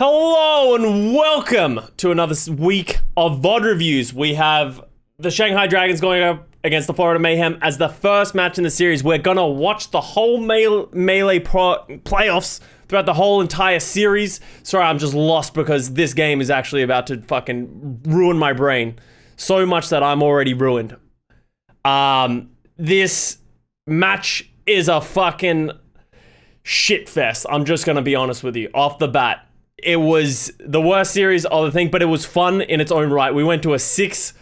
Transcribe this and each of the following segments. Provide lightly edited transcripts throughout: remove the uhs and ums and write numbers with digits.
Hello and welcome to another week of VOD reviews. We have the Shanghai Dragons going up against the Florida Mayhem as the first match in the series. We're gonna watch the whole Melee playoffs throughout the whole entire series. Sorry, I'm just lost because this game is actually about to fucking ruin my brain. So much that I'm already ruined. This match is a fucking shit fest. I'm just gonna be honest with you. Off the bat, it was the worst series of the thing, but it was fun in its own right. We went to a six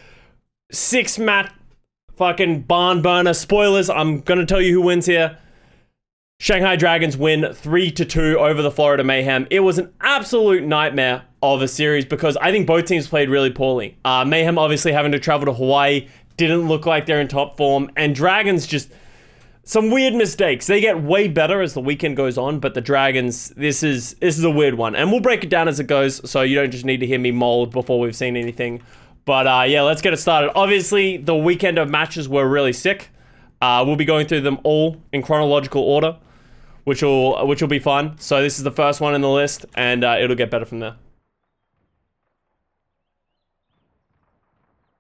match fucking barn burner. Spoilers, I'm gonna tell you who wins here. Shanghai Dragons win 3-2 over the Florida Mayhem. It was an absolute nightmare of a series because I think both teams played really poorly. Mayhem obviously having to travel to Hawaii, didn't look like they're in top form, and Dragons just some weird mistakes. They get way better as the weekend goes on, but the Dragons, this is a weird one. And we'll break it down as it goes, so you don't just need to hear me mold before we've seen anything. But yeah, let's get it started. Obviously, the weekend of matches were really sick. We'll be going through them all in chronological order, which will be fun. So this is the first one in the list, and it'll get better from there.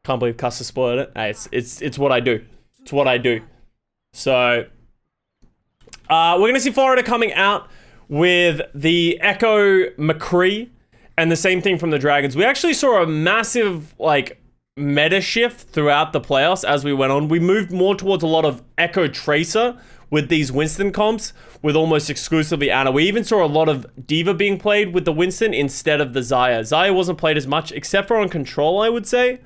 Can't believe Custa spoiled it. Hey, it's what I do. It's what I do. So, we're going to see Florida coming out with the Echo McCree and the same thing from the Dragons. We actually saw a massive, meta shift throughout the playoffs as we went on. We moved more towards a lot of Echo Tracer with these Winston comps with almost exclusively Ana. We even saw a lot of D.Va being played with the Winston instead of the Xayah. Xayah wasn't played as much, except for on Control, I would say.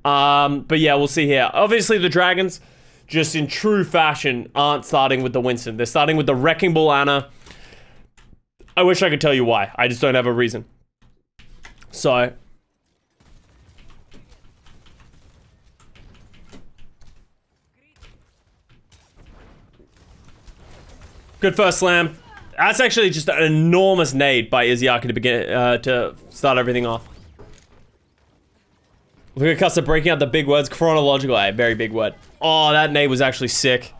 But yeah, we'll see here. Obviously, the Dragons, just in true fashion, aren't starting with the Winston. They're starting with the Wrecking Ball Ana. I wish I could tell you why. I just don't have a reason. So, good first slam. That's actually just an enormous nade by Izzyaki to begin to start everything off. Look at Custa breaking out the big words. Chronological, a very big word. Oh, that nade was actually sick.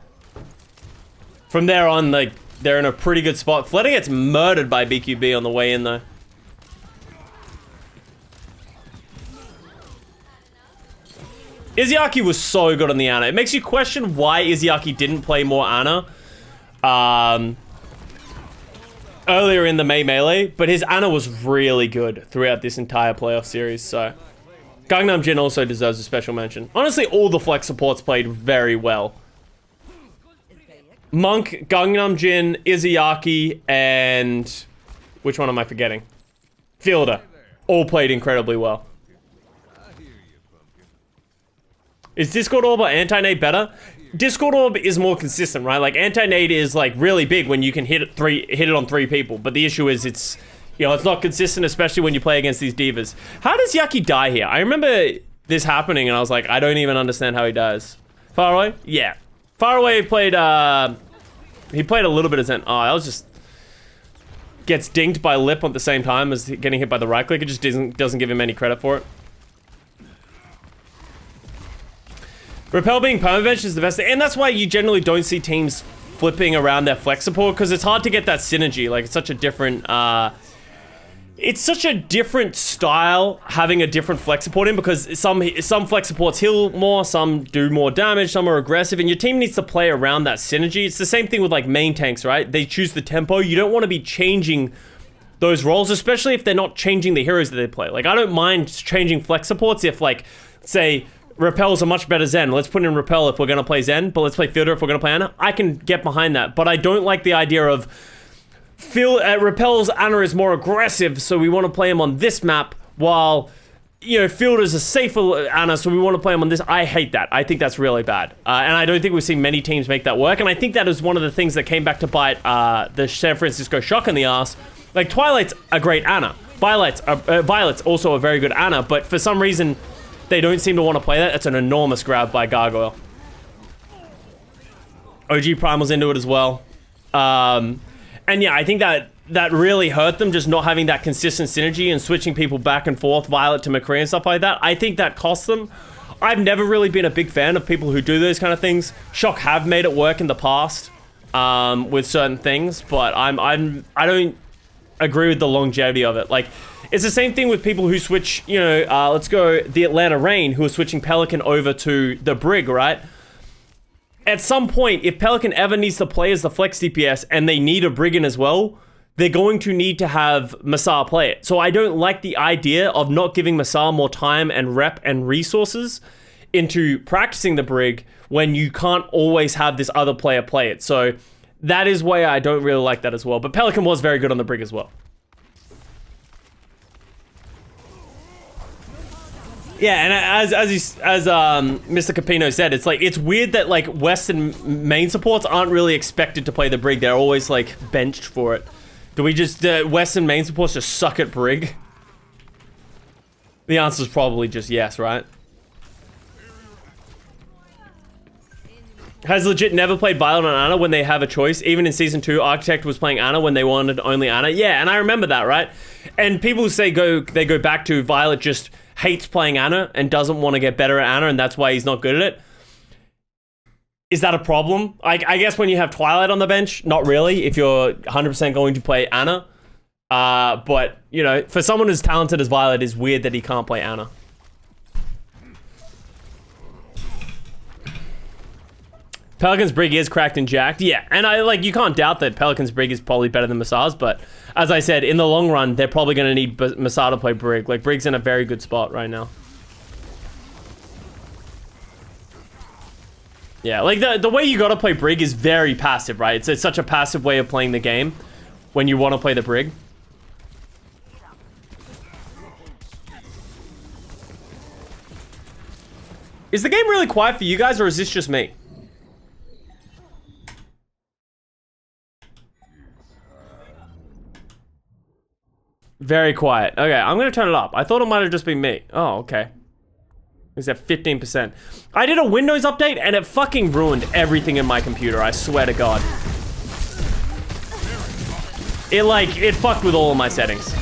From there on, they're in a pretty good spot. Fleta gets murdered by BQB on the way in, though. Izzyaki was so good on the Ana. It makes you question why Izzyaki didn't play more Ana earlier in the Melee, but his Ana was really good throughout this entire playoff series, so Gangnam Jin also deserves a special mention. Honestly, all the flex supports played very well. Monk, Gangnam Jin, Izzyaki, and which one am I forgetting? Fielder. All played incredibly well. Is Discord Orb or Anti-Nade better? Discord Orb is more consistent, right? Like, Anti-Nade is, really big when you can hit it on 3 people. But the issue is it's not consistent, especially when you play against these divas. How does Yaki die here? I remember this happening, and I was like, I don't even understand how he dies. Far Away? Yeah. Far Away played, he played a little bit of Zen. Oh, that was just gets dinged by Lip at the same time as getting hit by the right click. It just doesn't give him any credit for it. Repel being permabench is the best thing, and that's why you generally don't see teams flipping around their flex support, because it's hard to get that synergy. Like, it's such a different, it's such a different style having a different flex support in, because some flex supports heal more, some do more damage, some are aggressive, and your team needs to play around that synergy. It's the same thing with main tanks, right? They choose the tempo. You don't want to be changing those roles, especially if they're not changing the heroes that they play. Like, I don't mind changing flex supports if, say, Repel's a much better Zen. Let's put in Repel if we're going to play Zen, but let's play Fielder if we're going to play Ana. I can get behind that, but I don't like the idea of Repel's Ana is more aggressive, so we want to play him on this map, while, Fielder's a safer Ana, so we want to play him on this. I hate that. I think that's really bad. And I don't think we've seen many teams make that work, and I think that is one of the things that came back to bite the San Francisco Shock in the ass. Like, Twilight's a great Ana. Violet's also a very good Ana, but for some reason, they don't seem to want to play that. That's an enormous grab by Gargoyle. OG Primal's into it as well. And yeah, I think that really hurt them, just not having that consistent synergy and switching people back and forth, Violet to McCree and stuff like that. I think that cost them. I've never really been a big fan of people who do those kind of things. Shock have made it work in the past with certain things, but I don't agree with the longevity of it. Like, it's the same thing with people who switch, you know, let's go the Atlanta Reign, who are switching Pelican over to the Brig, right? At some point, if Pelican ever needs to play as the flex DPS and they need a Brigand as well, they're going to need to have Masar play it. So I don't like the idea of not giving Masar more time and rep and resources into practicing the Brig when you can't always have this other player play it. So that is why I don't really like that as well. But Pelican was very good on the Brig as well. Yeah, and as Mr. Capino said, it's like, it's weird that like Western main supports aren't really expected to play the Brig. They're always like benched for it. Do we just, Western main supports just suck at Brig? The answer is probably just yes, right? Has legit never played Violet on Ana when they have a choice. Even in Season 2, Architect was playing Ana when they wanted only Ana. Yeah, and I remember that, right? And people say they go back to Violet just hates playing Ana and doesn't want to get better at Ana, and that's why he's not good at it. Is that a problem? I guess when you have Twilight on the bench, not really, if you're 100% going to play Ana. But, you know, for someone as talented as Violet, it's weird that he can't play Ana. Pelican's Brig is cracked and jacked. Yeah, and you can't doubt that Pelican's Brig is probably better than Masar's, but as I said, in the long run, they're probably going to need Masar to play Brig. Like, Brig's in a very good spot right now. Yeah, like, the way you gotta play Brig is very passive, right? It's such a passive way of playing the game when you want to play the Brig. Is the game really quiet for you guys, or is this just me? Very quiet. Okay, I'm gonna turn it up. I thought it might have just been me. Oh, okay. It's at 15%. I did a Windows update and it fucking ruined everything in my computer, I swear to God. It fucked with all of my settings.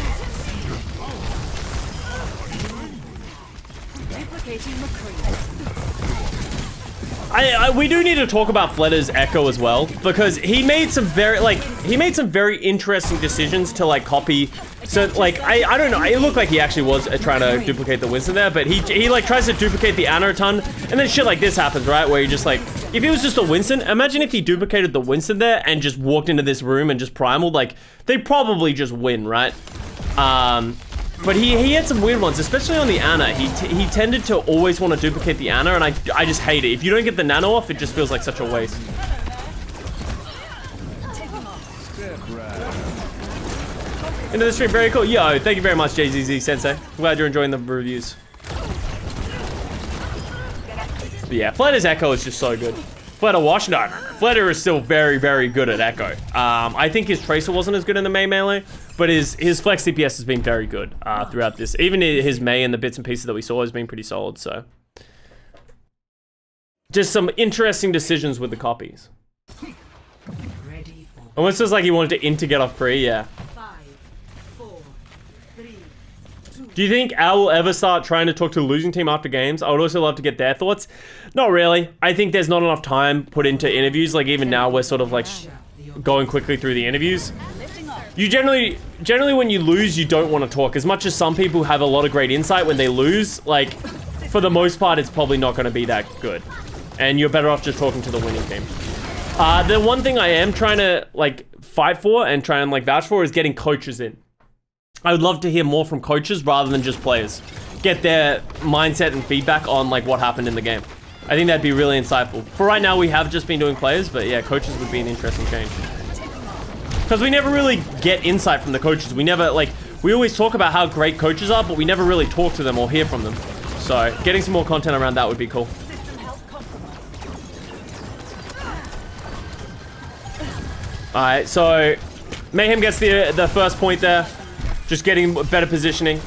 We do need to talk about Fletter's Echo as well, because he made some very interesting decisions to like copy. So like I don't know, it looked like he actually was trying to duplicate the Winston there, but he like tries to duplicate the Ana a ton, and then shit like this happens, right? Where you just like, if it was just a Winston, imagine if he duplicated the Winston there and just walked into this room and just primaled, like they probably just win, right? But he had some weird ones, especially on the Ana. He tended to always want to duplicate the Ana, and I just hate it. If you don't get the nano off, it just feels like such a waste. Into the stream, very cool. Yo, thank you very much, JZZ Sensei. Glad you're enjoying the reviews. But yeah, Fletter's Echo is just so good. Fletter Wash? No. Fletter is still very, very good at Echo. I think his Tracer wasn't as good in the May melee, but his Flex DPS has been very good throughout this. Even his May and the bits and pieces that we saw has been pretty solid, so. Just some interesting decisions with the copies. Almost feels like he wanted to int to get off free, yeah. Do you think Al will ever start trying to talk to the losing team after games? I would also love to get their thoughts. Not really. I think there's not enough time put into interviews. Like, even now, we're sort of like going quickly through the interviews. You generally when you lose, you don't want to talk. As much as some people have a lot of great insight when they lose, like, for the most part, it's probably not going to be that good. And you're better off just talking to the winning team. The one thing I am trying to, like, fight for and try and, like, vouch for is getting coaches in. I would love to hear more from coaches rather than just players. Get their mindset and feedback on like what happened in the game. I think that'd be really insightful. For right now, we have just been doing players, but yeah, coaches would be an interesting change. Because we never really get insight from the coaches. We never, like, we always talk about how great coaches are, but we never really talk to them or hear from them. So getting some more content around that would be cool. Alright, so Mayhem gets the first point there. Just getting better positioning.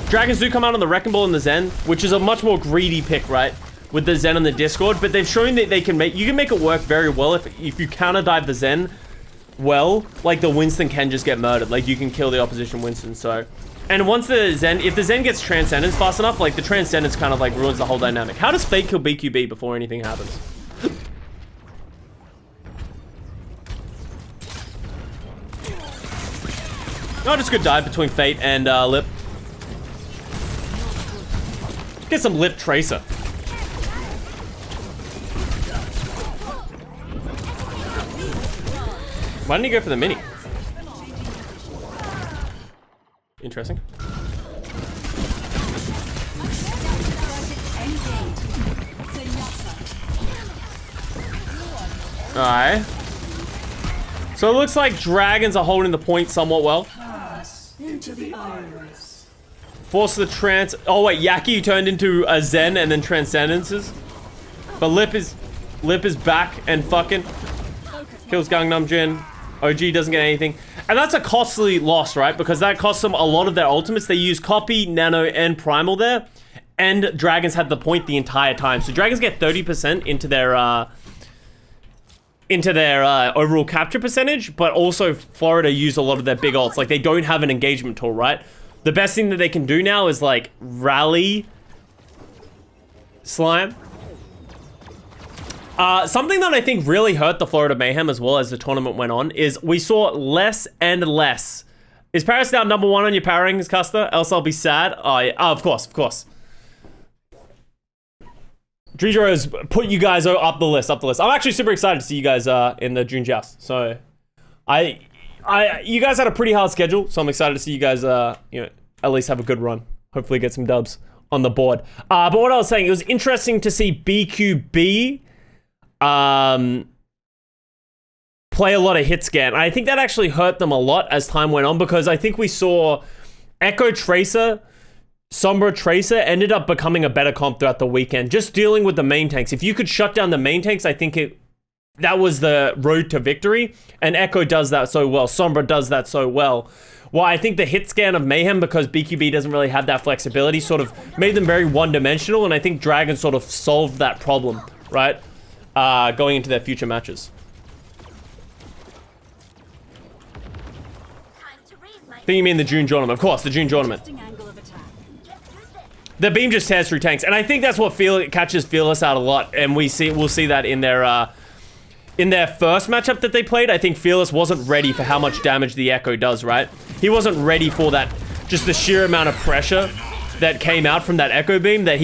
Dragons do come out on the Wrecking Ball and the Zen, which is a much more greedy pick, right? With the Zen and the Discord, but they've shown that they can make, you can make it work very well if you counter dive the Zen well, like the Winston can just get murdered. Like you can kill the opposition Winston, so. And once the Zen, if the Zen gets Transcendence fast enough, like the Transcendence kind of like ruins the whole dynamic. How does Fate kill BQB before anything happens? Oh, just good dive between Fate and Lip. Get some Lip Tracer. Why didn't he go for the mini? Interesting. Alright. So it looks like dragons are holding the point somewhat well. Force the trance. Oh wait, Yaki turned into a Zen and then transcendences. But Lip is back and fucking kills Gangnam Jin. OG doesn't get anything. And that's a costly loss, right? Because that costs them a lot of their ultimates. They use Copy, Nano, and Primal there. And Dragons had the point the entire time. So Dragons get 30% into their overall capture percentage, but also Florida use a lot of their big ults. Like, they don't have an engagement tool, right? The best thing that they can do now is, like, rally Slime. Something that I think really hurt the Florida Mayhem as well as the tournament went on is we saw less and less. Is Paris now number 1 on your power rankings, Custa? Else I'll be sad. Oh, yeah. Oh, of course, of course. Drejo has put you guys up the list, I'm actually super excited to see you guys in the June Joust. So, you guys had a pretty hard schedule, so I'm excited to see you guys, at least have a good run. Hopefully get some dubs on the board. But what I was saying, it was interesting to see BQB play a lot of hit scan. I think that actually hurt them a lot as time went on because I think we saw Echo Tracer, Sombra Tracer ended up becoming a better comp throughout the weekend, just dealing with the main tanks. If you could shut down the main tanks, I think that was the road to victory, and Echo does that so well. Sombra does that so well. Well, I think the hit scan of Mayhem, because BQB doesn't really have that flexibility, sort of made them very one-dimensional, and I think Dragon sort of solved that problem, right? Going into their future matches. I think you mean the June tournament. Of course, the June tournament. The beam just tears through tanks, and I think that's what catches Fearless out a lot, and we'll see that in their first matchup that they played. I think Fearless wasn't ready for how much damage the Echo does, right? He wasn't ready for that, just the sheer amount of pressure that came out from that Echo beam that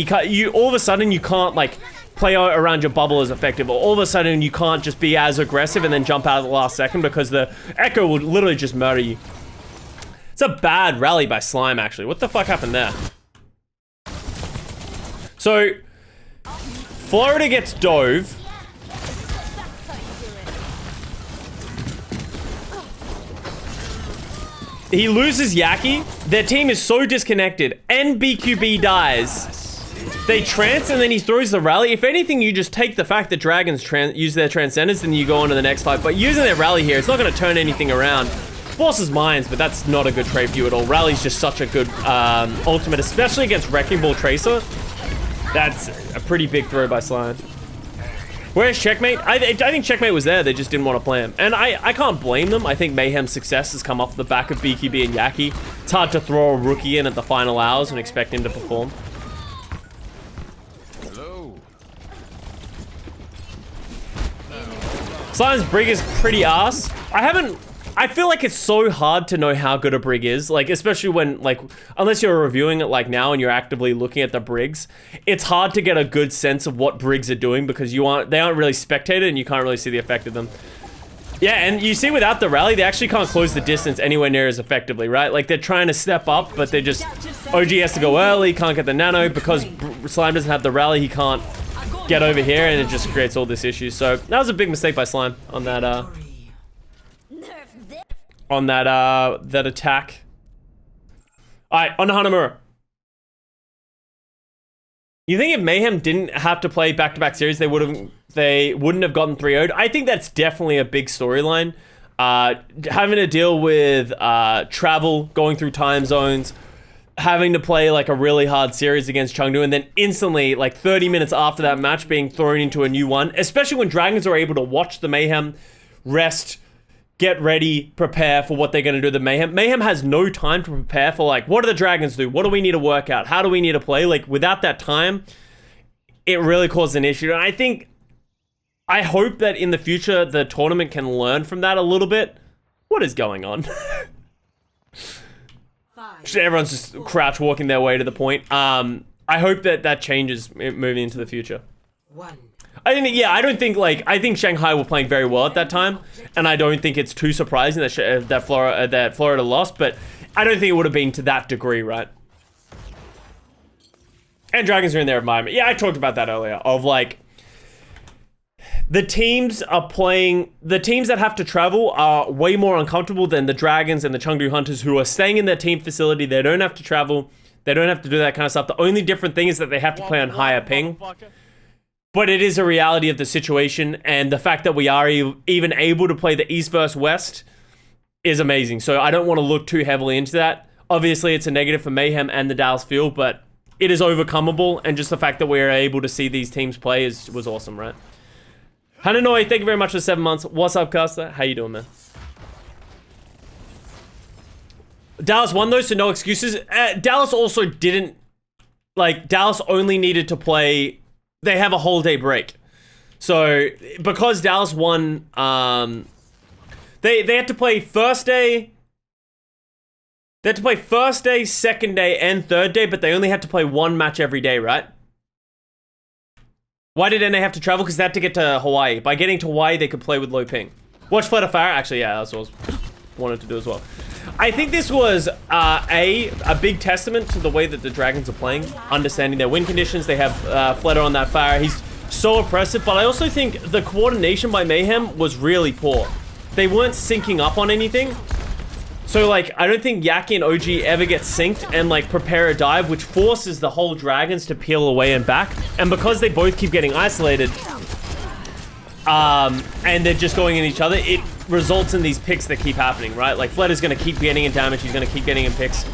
all of a sudden you can't like play around your bubble as effective, or all of a sudden you can't just be as aggressive and then jump out at the last second because the Echo will literally just murder you. It's a bad rally by Slime, actually. What the fuck happened there? So, Florida gets dove. He loses Yaki. Their team is so disconnected. And BQB dies. They trance and then he throws the rally. If anything, you just take the fact that Dragons use their Transcendence and you go on to the next fight. But using their rally here, it's not going to turn anything around. Forces Minds, but that's not a good trade view at all. Rally's just such a good ultimate, especially against Wrecking Ball Tracer. That's a pretty big throw by Slime. Where's Checkmate? I think Checkmate was there, they just didn't want to play him. And I can't blame them. I think Mayhem's success has come off the back of BQB and Yaki. It's hard to throw a rookie in at the final hours and expect him to perform. Hello. Slime's Brig is pretty ass. I feel like it's so hard to know how good a Brig is, like, especially when, like, unless you're reviewing it, like, now and you're actively looking at the Brigs, it's hard to get a good sense of what Brigs are doing because they aren't really spectated and you can't really see the effect of them. Yeah, and you see without the rally, they actually can't close the distance anywhere near as effectively, right? Like, they're trying to step up, but they just... OG has to go early, can't get the nano, because Slime doesn't have the rally, he can't get over here, and it just creates all this issue. So, that was a big mistake by Slime on that, that attack. Alright, on to Hanamura. You think if Mayhem didn't have to play back-to-back series, they wouldn't have gotten 3-0'd? I think that's definitely a big storyline. Having to deal with travel, going through time zones, having to play like a really hard series against Chengdu, and then instantly, like 30 minutes after that match, being thrown into a new one, especially when Dragons are able to watch the Mayhem, rest, get ready, prepare for what they're going to do to the Mayhem. Mayhem has no time to prepare for, like, what do the Dragons do? What do we need to work out? How do we need to play? Like, without that time, it really causes an issue. And I hope that in the future, the tournament can learn from that a little bit. What is going on? Everyone's just crouch walking their way to the point. I hope that changes moving into the future. I think Shanghai were playing very well at that time, and I don't think it's too surprising that Florida lost, but I don't think it would have been to that degree, right? And Dragons are in their environment. Yeah, I talked about that earlier, of like, the teams that have to travel are way more uncomfortable than the Dragons and the Chengdu Hunters, who are staying in their team facility. They don't have to travel. They don't have to do that kind of stuff. The only different thing is that they have to play on higher ping. But it is a reality of the situation, and the fact that we are even able to play the East versus West is amazing. So I don't want to look too heavily into that. Obviously, it's a negative for Mayhem and the Dallas field, but it is overcomable, and just the fact that we are able to see these teams play was awesome, right? Hananoi, thank you very much for 7 months. What's up, Custa? How you doing, man? Dallas won those, so no excuses. Dallas also didn't... Like, Dallas only needed to play... They have a whole day break. So, because Dallas won... They had to play first day... They had to play first day, second day, and third day, but they only had to play one match every day, right? Why did NA have to travel? Because they had to get to Hawaii. By getting to Hawaii, they could play with low ping. Watch Flat of Fire. Actually, yeah, that's what I wanted to do as well. I think this was, a big testament to the way that the Dragons are playing. Understanding their win conditions. They have Fletter on that Fire. He's so oppressive. But I also think the coordination by Mayhem was really poor. They weren't syncing up on anything. So, like, I don't think Yaki and OG ever get synced and, like, prepare a dive, which forces the whole Dragons to peel away and back. And because they both keep getting isolated, and they're just going in each other, it results in these picks that keep happening, right? Like, Fletter's gonna keep getting in damage, he's gonna keep getting in picks.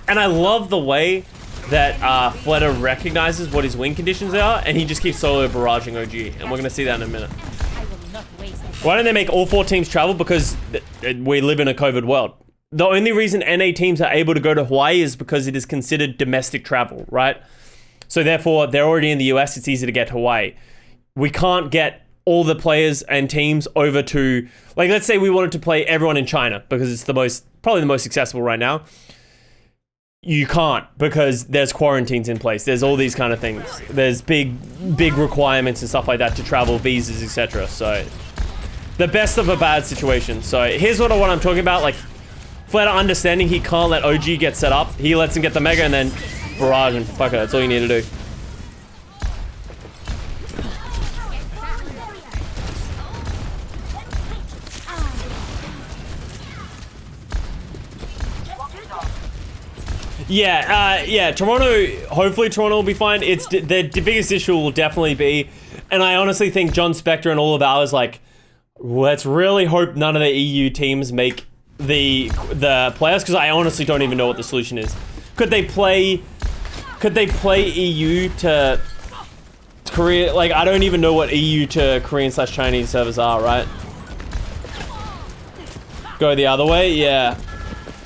And I love the way that Fletter recognizes what his win conditions are, and he just keeps solo barraging OG. And we're gonna see that in a minute. Why don't they make all 4 teams travel? Because we live in a COVID world. The only reason NA teams are able to go to Hawaii is because it is considered domestic travel, right? So therefore, they're already in the US, it's easy to get to Hawaii. We can't get all the players and teams over to, like, let's say we wanted to play everyone in China because it's probably the most accessible right now. You can't, because there's quarantines in place. There's all these kind of things. There's big requirements and stuff like that to travel, visas, etc. So the best of a bad situation. So here's what I'm talking about, like, Flatter understanding he can't let OG get set up. He lets him get the mega and then barrage and fuck it, that's all you need to do. Yeah, Toronto, hopefully Toronto will be fine. It's the biggest issue will definitely be, and I honestly think John Spector and all of ours, like, let's really hope none of the EU teams make the playoffs, because I honestly don't even know what the solution is. Could they play EU to Korea? Like, I don't even know what EU to Korean/Chinese servers are, right? Go the other way? Yeah.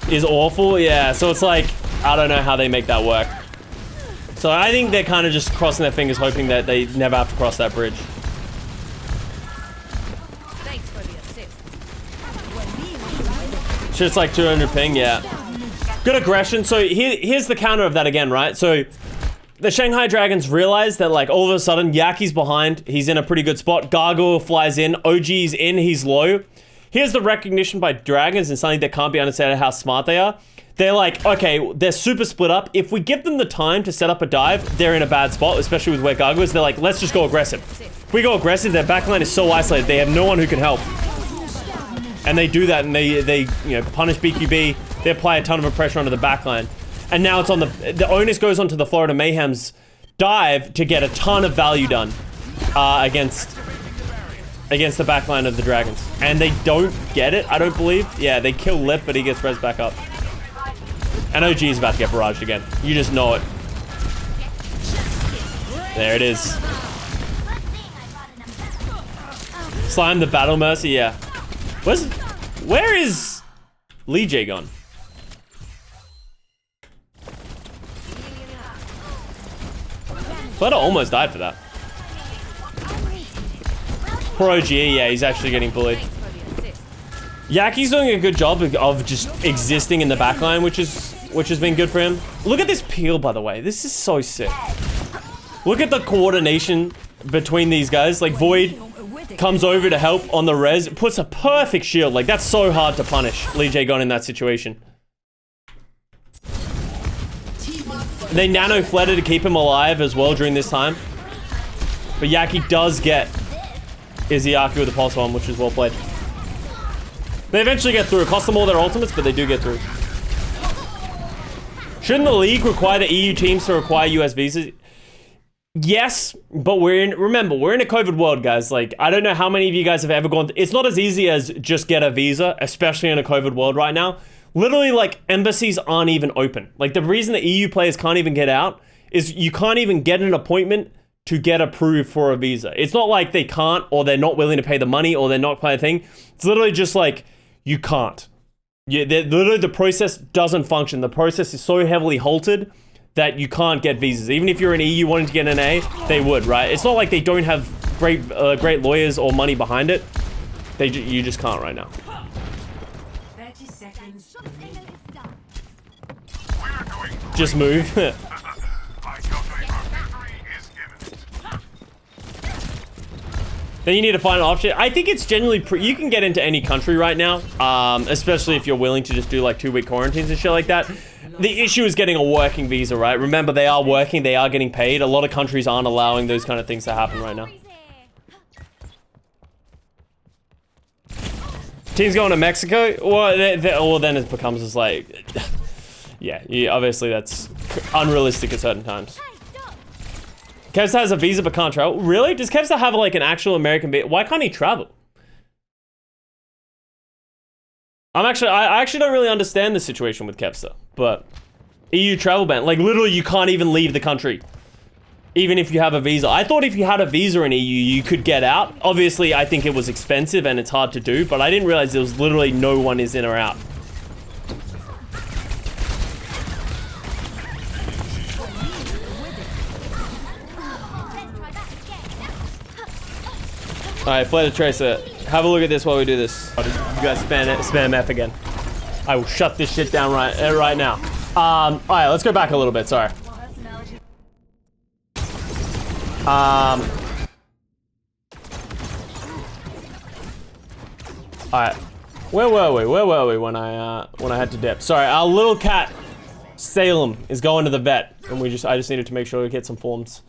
Is awful? Yeah, so it's like, I don't know how they make that work. So I think they're kind of just crossing their fingers, hoping that they never have to cross that bridge. Shit's like 200 ping, yeah. Good aggression. So here's the counter of that again, right? So the Shanghai Dragons realize that, like, all of a sudden Yaki's behind. He's in a pretty good spot. Gargoyle flies in. OG's in. He's low. Here's the recognition by Dragons, and something that can't be understated how smart they are. They're like, okay, they're super split up. If we give them the time to set up a dive, they're in a bad spot, especially with where Gargoyle is. They're like, let's just go aggressive. If we go aggressive, their backline is so isolated. They have no one who can help. And they do that, and they you know, punish BQB. They apply a ton of pressure onto the backline. And now it's on the onus goes onto the Florida Mayhem's dive to get a ton of value done against the backline of the Dragons. And they don't get it, I don't believe. Yeah, they kill Lip, but he gets res back up. And OG is about to get barraged again. You just know it. There it is. Slime the Battle Mercy, yeah. Where is Lee J gone? Flutter almost died for that. Poor OG, yeah, he's actually getting bullied. Yaki's doing a good job of just existing in the backline, which has been good for him. Look at this peel, by the way. This is so sick. Look at the coordination between these guys. Like, Void comes over to help on the res, puts a perfect shield. Like, that's so hard to punish Lee Jae Gon in that situation. They nano fledder to keep him alive as well during this time. But Yaki does get Izayaki with the pulse bomb, which is well played. They eventually get through. It costs them all their ultimates, but they do get through. Shouldn't the league require the EU teams to require US visas? Yes, but remember, we're in a COVID world, guys. Like, I don't know how many of you guys have ever gone. It's not as easy as just get a visa, especially in a COVID world right now. Literally, like, embassies aren't even open. Like, the reason the EU players can't even get out is you can't even get an appointment to get approved for a visa. It's not like they can't, or they're not willing to pay the money, or they're not paying a thing. It's literally just like, you can't. Literally, the process doesn't function. The process is so heavily halted that you can't get visas. Even if you're an EU wanting to get an A, they would, right? It's not like they don't have great lawyers or money behind it. You just can't right now. 30 seconds. Just move. Then you need to find an option. I think it's generally you can get into any country right now, especially if you're willing to just do like 2-week quarantines and shit like that. The issue is getting a working visa, right? Remember, they are working, they are getting paid. A lot of countries aren't allowing those kind of things to happen right now. Teams going to Mexico? Well, then it becomes just like, yeah, obviously that's unrealistic at certain times. Kevsta has a visa but can't travel. Really? Does Kevsta have like an actual American visa? Why can't he travel? I actually don't really understand the situation with Kevsta, but EU travel ban, like literally you can't even leave the country, even if you have a visa. I thought if you had a visa in EU, you could get out. Obviously, I think it was expensive and it's hard to do, but I didn't realize there was literally no one is in or out. Alright, Flatter Tracer, have a look at this while we do this. You guys spam F again. I will shut this shit down right now. Alright, let's go back a little bit, sorry. Alright. Where were we when I had to dip? Sorry, our little cat, Salem, is going to the vet. And I just needed to make sure we get some forms.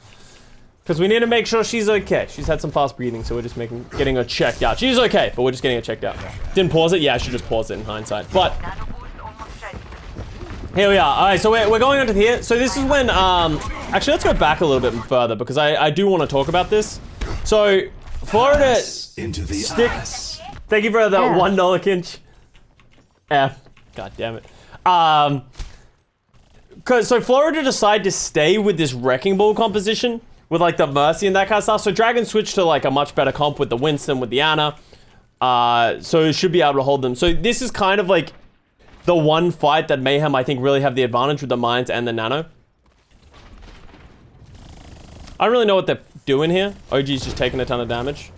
Because we need to make sure she's okay. She's had some fast breathing, so we're just getting her checked out. She's okay, but we're just getting her checked out. Didn't pause it? Yeah, I should just pause it in hindsight. But here we are. All right, so we're going on to here. So this is when, actually, let's go back a little bit further because I do want to talk about this. So Florida into the stick. ass. Thank you for the $1 kinch. F. God damn it. So Florida decided to stay with this Wrecking Ball composition with like the Mercy and that kind of stuff. So Dragon switched to like a much better comp with the Winston, with the Ana. So it should be able to hold them. So this is kind of like the one fight that Mayhem, I think, really have the advantage with the Mines and the Nano. I don't really know what they're doing here. OG's just taking a ton of damage.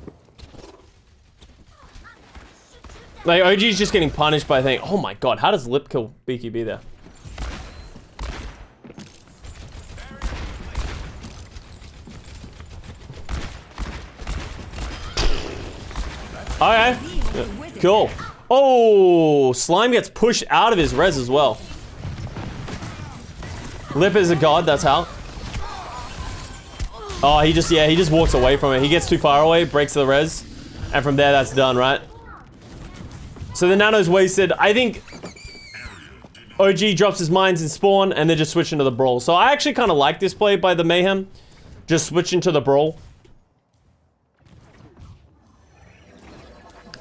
Like, OG's just getting punished by things. Oh my god, how does Lip kill BQB there? Okay, cool. Oh, Slime gets pushed out of his res as well. Lip is a god, that's how. Oh, he just walks away from it. He gets too far away, breaks the res, and from there, that's done, right? So the Nano's wasted. I think OG drops his Mines in spawn, and they're just switching to the Brawl. So I actually kind of like this play by the Mayhem. Just switching to the Brawl.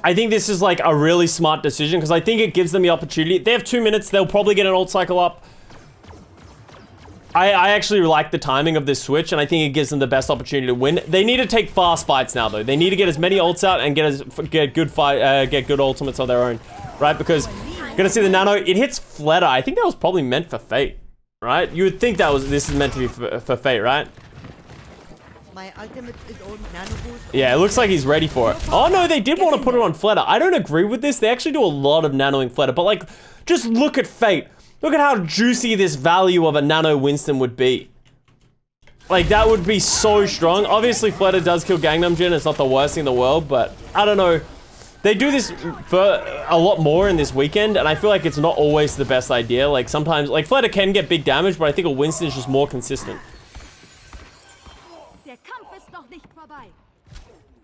I think this is like a really smart decision because I think it gives them the opportunity. They have 2 minutes. They'll probably get an ult cycle up. I actually like the timing of this switch, and I think it gives them the best opportunity to win. They need to take fast fights now, though. They need to get as many ults out and get good ultimates of their own, right? Because you're gonna see the Nano. It hits Fletter. I think that was probably meant for Fate, right? You would think this is meant to be for Fate, right? My ultimate is on nano boost. Yeah, it looks like he's ready for it. Oh no, they did want to put it on Fleta. I don't agree with this. They actually do a lot of nanoing Fleta, but like, just look at Fate. Look at how juicy this value of a nano Winston would be. Like, that would be so strong. Obviously, Fleta does kill Gangnam Jin. It's not the worst thing in the world, but I don't know. They do this for a lot more in this weekend, and I feel like it's not always the best idea. Like, sometimes, like, Fleta can get big damage, but I think a Winston is just more consistent.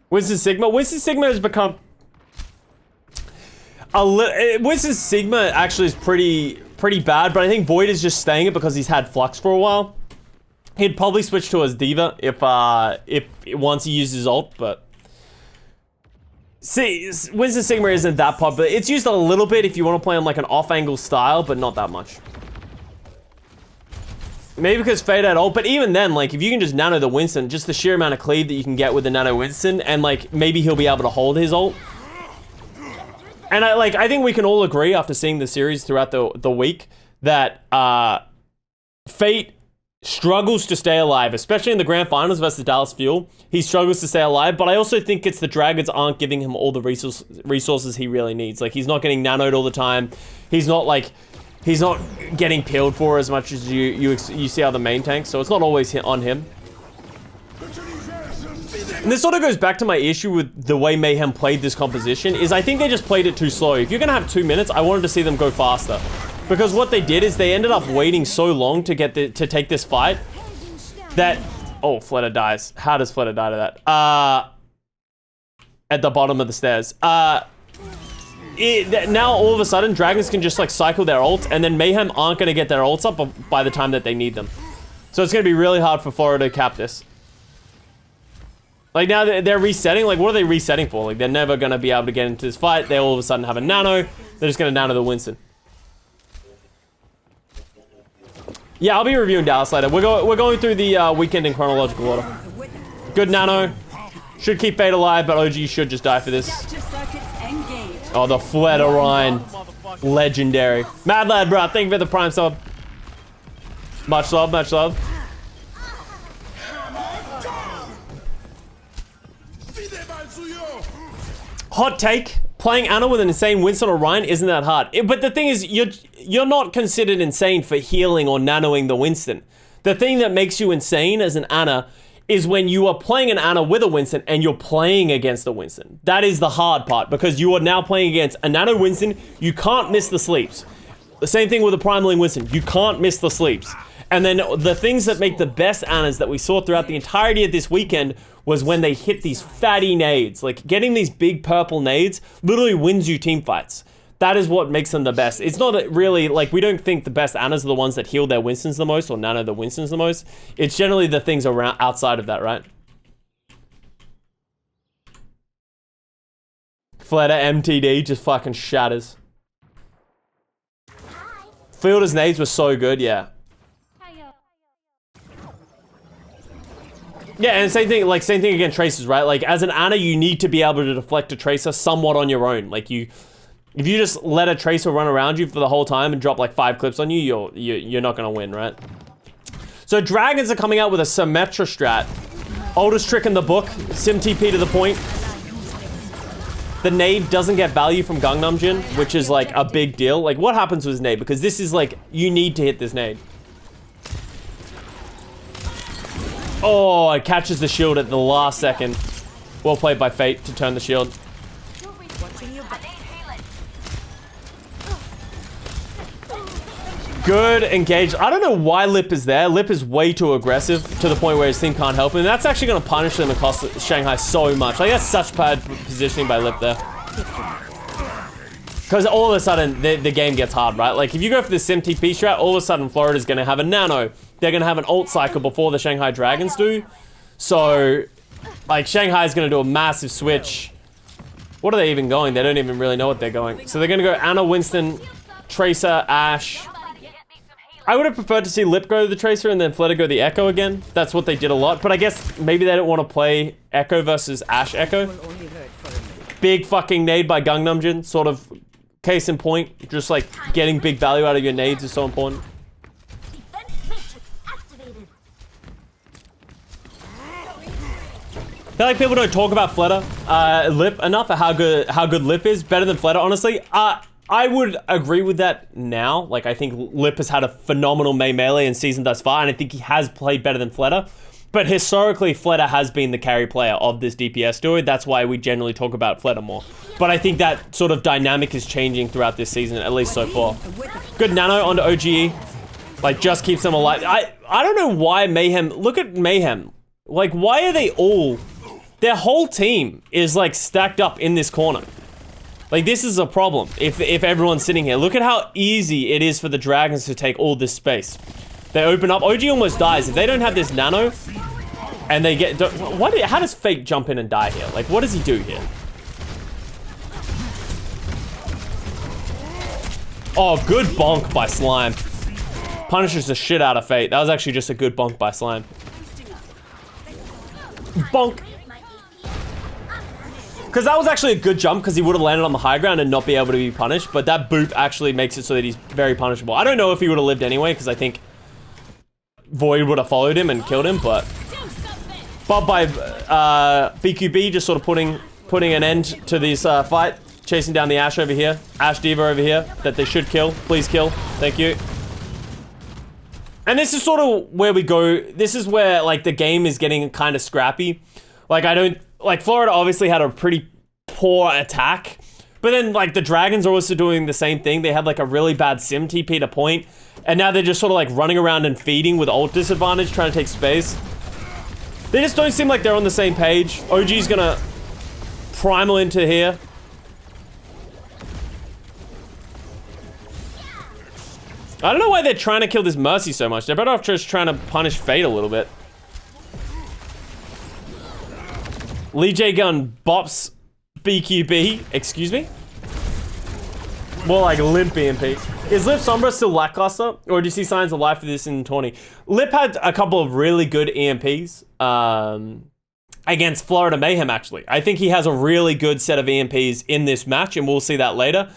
Winston Sigma? Winston Sigma has become... Winston Sigma actually is pretty bad, but I think Void is just staying it because he's had Flux for a while. He'd probably switch to his Diva if once he uses his ult, but... See, Winston Sigma isn't that popular. It's used a little bit if you want to play on like an off-angle style, but not that much. Maybe because Fade had ult, but even then, like, if you can just nano the Winston, just the sheer amount of cleave that you can get with the nano Winston, and like, maybe he'll be able to hold his ult. And I think we can all agree after seeing the series throughout the week that Fate struggles to stay alive, especially in the grand finals versus Dallas Fuel. He struggles to stay alive, but I also think it's the Dragons aren't giving him all the resources he really needs. Like, he's not getting nanoed all the time. He's not getting peeled for as much as you see other main tanks, so it's not always on him. And this sort of goes back to my issue with the way Mayhem played this composition, is I think they just played it too slow. If you're gonna have 2 minutes, I wanted to see them go faster. Because what they did is they ended up waiting so long to take this fight that... Oh, Fleta dies. How does Fleta die to that? At the bottom of the stairs. Now all of a sudden, Dragons can just like cycle their ult, and then Mayhem aren't going to get their ults up by the time that they need them. So it's going to be really hard for Florida to cap this. Like, now they're resetting. Like, what are they resetting for? Like, they're never going to be able to get into this fight. They all of a sudden have a nano. They're just going to nano the Winston. Yeah, I'll be reviewing Dallas later. We're going through the weekend in chronological order. Good nano. Should keep Fate alive, but OG should just die for this. Oh, the Fleta Rhine. Legendary. Mad Lad, bro. Thank you for the prime sub. Much love, much love. Hot take. Playing Ana with an insane Winston or Ryan isn't that hard. But the thing is, you're not considered insane for healing or nanoing the Winston. The thing that makes you insane as an Ana is when you are playing an Ana with a Winston and you're playing against a Winston. That is the hard part, because you are now playing against a nano Winston. You can't miss the sleeps. The same thing with a Primaling Winston. You can't miss the sleeps. And then the things that make the best Anas that we saw throughout the entirety of this weekend was when they hit these fatty nades. Like, getting these big purple nades literally wins you team fights. That is what makes them the best. It's not really, like, we don't think the best Anas are the ones that heal their Winstons the most or nano the Winstons the most. It's generally the things around outside of that, right? Fleta MTD just fucking shatters. Fielder's nades were so good, yeah. Yeah, and same thing against Tracers, right? Like, as an Ana, you need to be able to deflect a Tracer somewhat on your own. Like, if you just let a Tracer run around you for the whole time and drop like 5 clips on you, you're not gonna win, right? So Dragons are coming out with a Symmetra strat. Oldest trick in the book, Sim TP to the point. The nade doesn't get value from Gangnam Jin, which is like a big deal. Like, what happens with his nade? Because this is like, you need to hit this nade. Oh, it catches the shield at the last second. Well played by Fate to turn the shield. Good engage. I don't know why Lip is there. Lip is way too aggressive to the point where his team can't help him. And that's actually going to punish them and cost Shanghai so much. Like, that's such bad positioning by Lip there. Because all of a sudden, the game gets hard, right? Like, if you go for the Sim TP strat, all of a sudden Florida's going to have a nano. They're going to have an ult cycle before the Shanghai Dragons do. So, like, Shanghai's going to do a massive switch. What are they even going? They don't even really know what they're going. So they're going to go Ana, Winston, Tracer, Ashe. I would have preferred to see Lip go the Tracer and then Fleta go the Echo again. That's what they did a lot. But I guess maybe they don't want to play Echo versus Ashe Echo. Big fucking nade by Gangnam Jin. Sort of case in point. Just like getting big value out of your nades is so important. feel like people don't talk about Fleta, Lip enough, or how good Lip is. Better than Fleta, honestly. I would agree with that now. Like, I think Lip has had a phenomenal May melee in season thus far, and I think he has played better than Fleta. But historically, Fleta has been the carry player of this DPS duo. That's why we generally talk about Fleta more. But I think that sort of dynamic is changing throughout this season, at least so far. Good nano onto OGE. Like, just keeps them alive. I don't know why Mayhem... Look at Mayhem. Like, why are they all... Their whole team is, like, stacked up in this corner. Like, this is a problem if everyone's sitting here. Look at how easy it is for the dragons to take all this space. They open up. OG almost dies. If they don't have this nano, and they get... How does Fate jump in and die here? Like, what does he do here? Oh, good bonk by Slime. Punishes the shit out of Fate. That was actually just a good bonk by Slime. Bonk. Because that was actually a good jump, because he would have landed on the high ground and not be able to be punished. But that boop actually makes it so that he's very punishable. I don't know if he would have lived anyway, because I think Void would have followed him and killed him. But by BQB just sort of putting an end to this fight. Chasing down the Ashe over here. Ashe Diva over here that they should kill. Please kill. Thank you. And this is sort of where we go. This is where, like, the game is getting kind of scrappy. Like, like, Florida obviously had a pretty poor attack. But then, like, the Dragons are also doing the same thing. They had, like, a really bad sim TP to point. And now they're just sort of, like, running around and feeding with ult disadvantage, trying to take space. They just don't seem like they're on the same page. OG's gonna primal into here. I don't know why they're trying to kill this Mercy so much. They're better off just trying to punish Fate a little bit. Lee J Gun bops BQB. Excuse me? More like Limp EMP. Is Lip Sombra still lackluster? Or do you see signs of life for this in 20? Lip had a couple of really good EMPs against Florida Mayhem, actually. I think he has a really good set of EMPs in this match, and we'll see that later.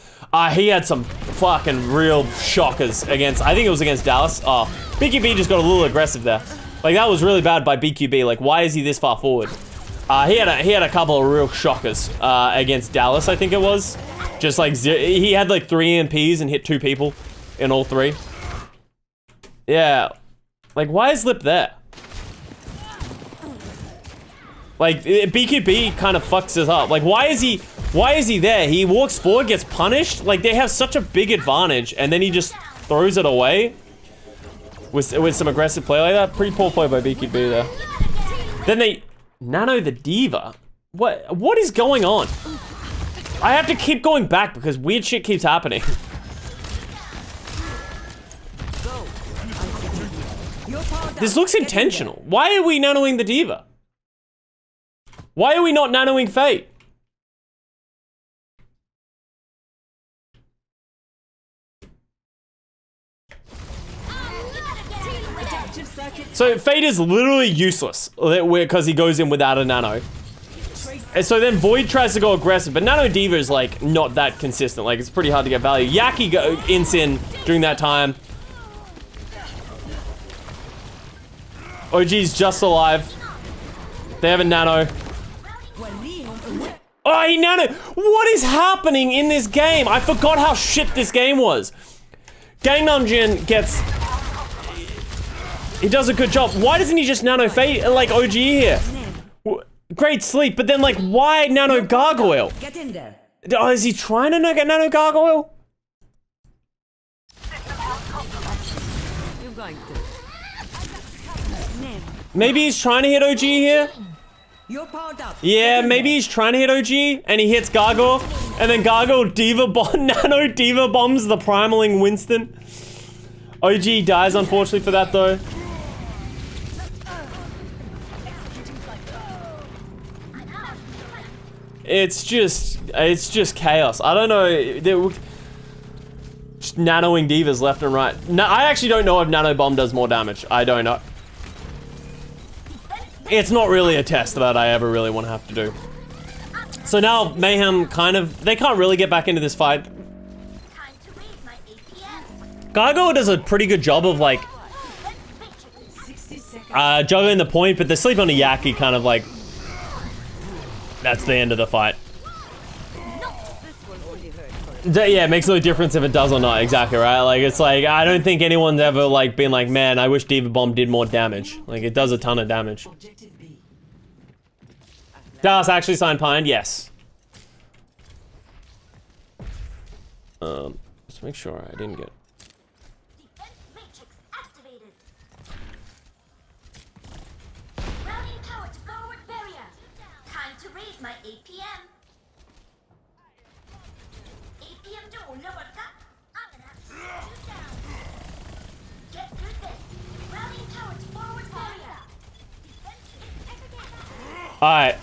He had some fucking real shockers against, I think it was against Dallas. Oh, BQB just got a little aggressive there. Like, that was really bad by BQB. Like, why is he this far forward? He had a couple of real shockers against Dallas, I think it was. Just like, he had like 3 EMPs and hit 2 people in all 3. Yeah. Like, why is Lip there? Like, BQB kind of fucks us up. Like, why is he there? He walks forward, gets punished. Like, they have such a big advantage, and then he just throws it away with some aggressive play like that. Pretty poor play by BQB there. Then they nano the Diva. What is going on? I have to keep going back because weird shit keeps happening. This looks intentional. Why are we nanoing the Diva? Why are we not nanoing Fate? So Fate is literally useless because he goes in without a nano. And so then Void tries to go aggressive, but Nano Diva is like not that consistent. Like, it's pretty hard to get value. Yaki ints in during that time. OG's just alive. They have a nano. Oh, he nano. What is happening in this game? I forgot how shit this game was. Gangnam Jin gets... He does a good job. Why doesn't he just nano Fate like OG here? Great sleep, but then like, why nano Gargoyle? Get in there. Oh, is he trying to get nano Gargoyle? You're going to. Maybe he's trying to hit OG here? You're powered up. Yeah, maybe he's trying to hit OG and he hits Gargoyle, and then Gargoyle nano Diva bombs the primaling Winston. OG dies unfortunately for that though. It's just chaos. I don't know. Just nanoing divas left and right. No, I actually don't know if nano bomb does more damage. I don't know. It's not really a test that I ever really want to have to do. So now Mayhem they can't really get back into this fight. Gargoyle does a pretty good job of like juggling the point, but the sleep on a Yaki kind of like That's the end of the fight. This will only hurt for Yeah, it makes no difference if it does or not. Exactly, right? Like, it's like, I don't think anyone's ever, like, been like, man, I wish Diva Bomb did more damage. Like, it does a ton of damage. Objective B. Dallas actually signed Pine? Yes. Just make sure I didn't get... Defense matrix activated. Routing tower to forward barrier. Time to raise my APM. APM door lower top. I'm gonna have to shoot you down. Get through this. Routing tower to forward barrier. Defense Alright.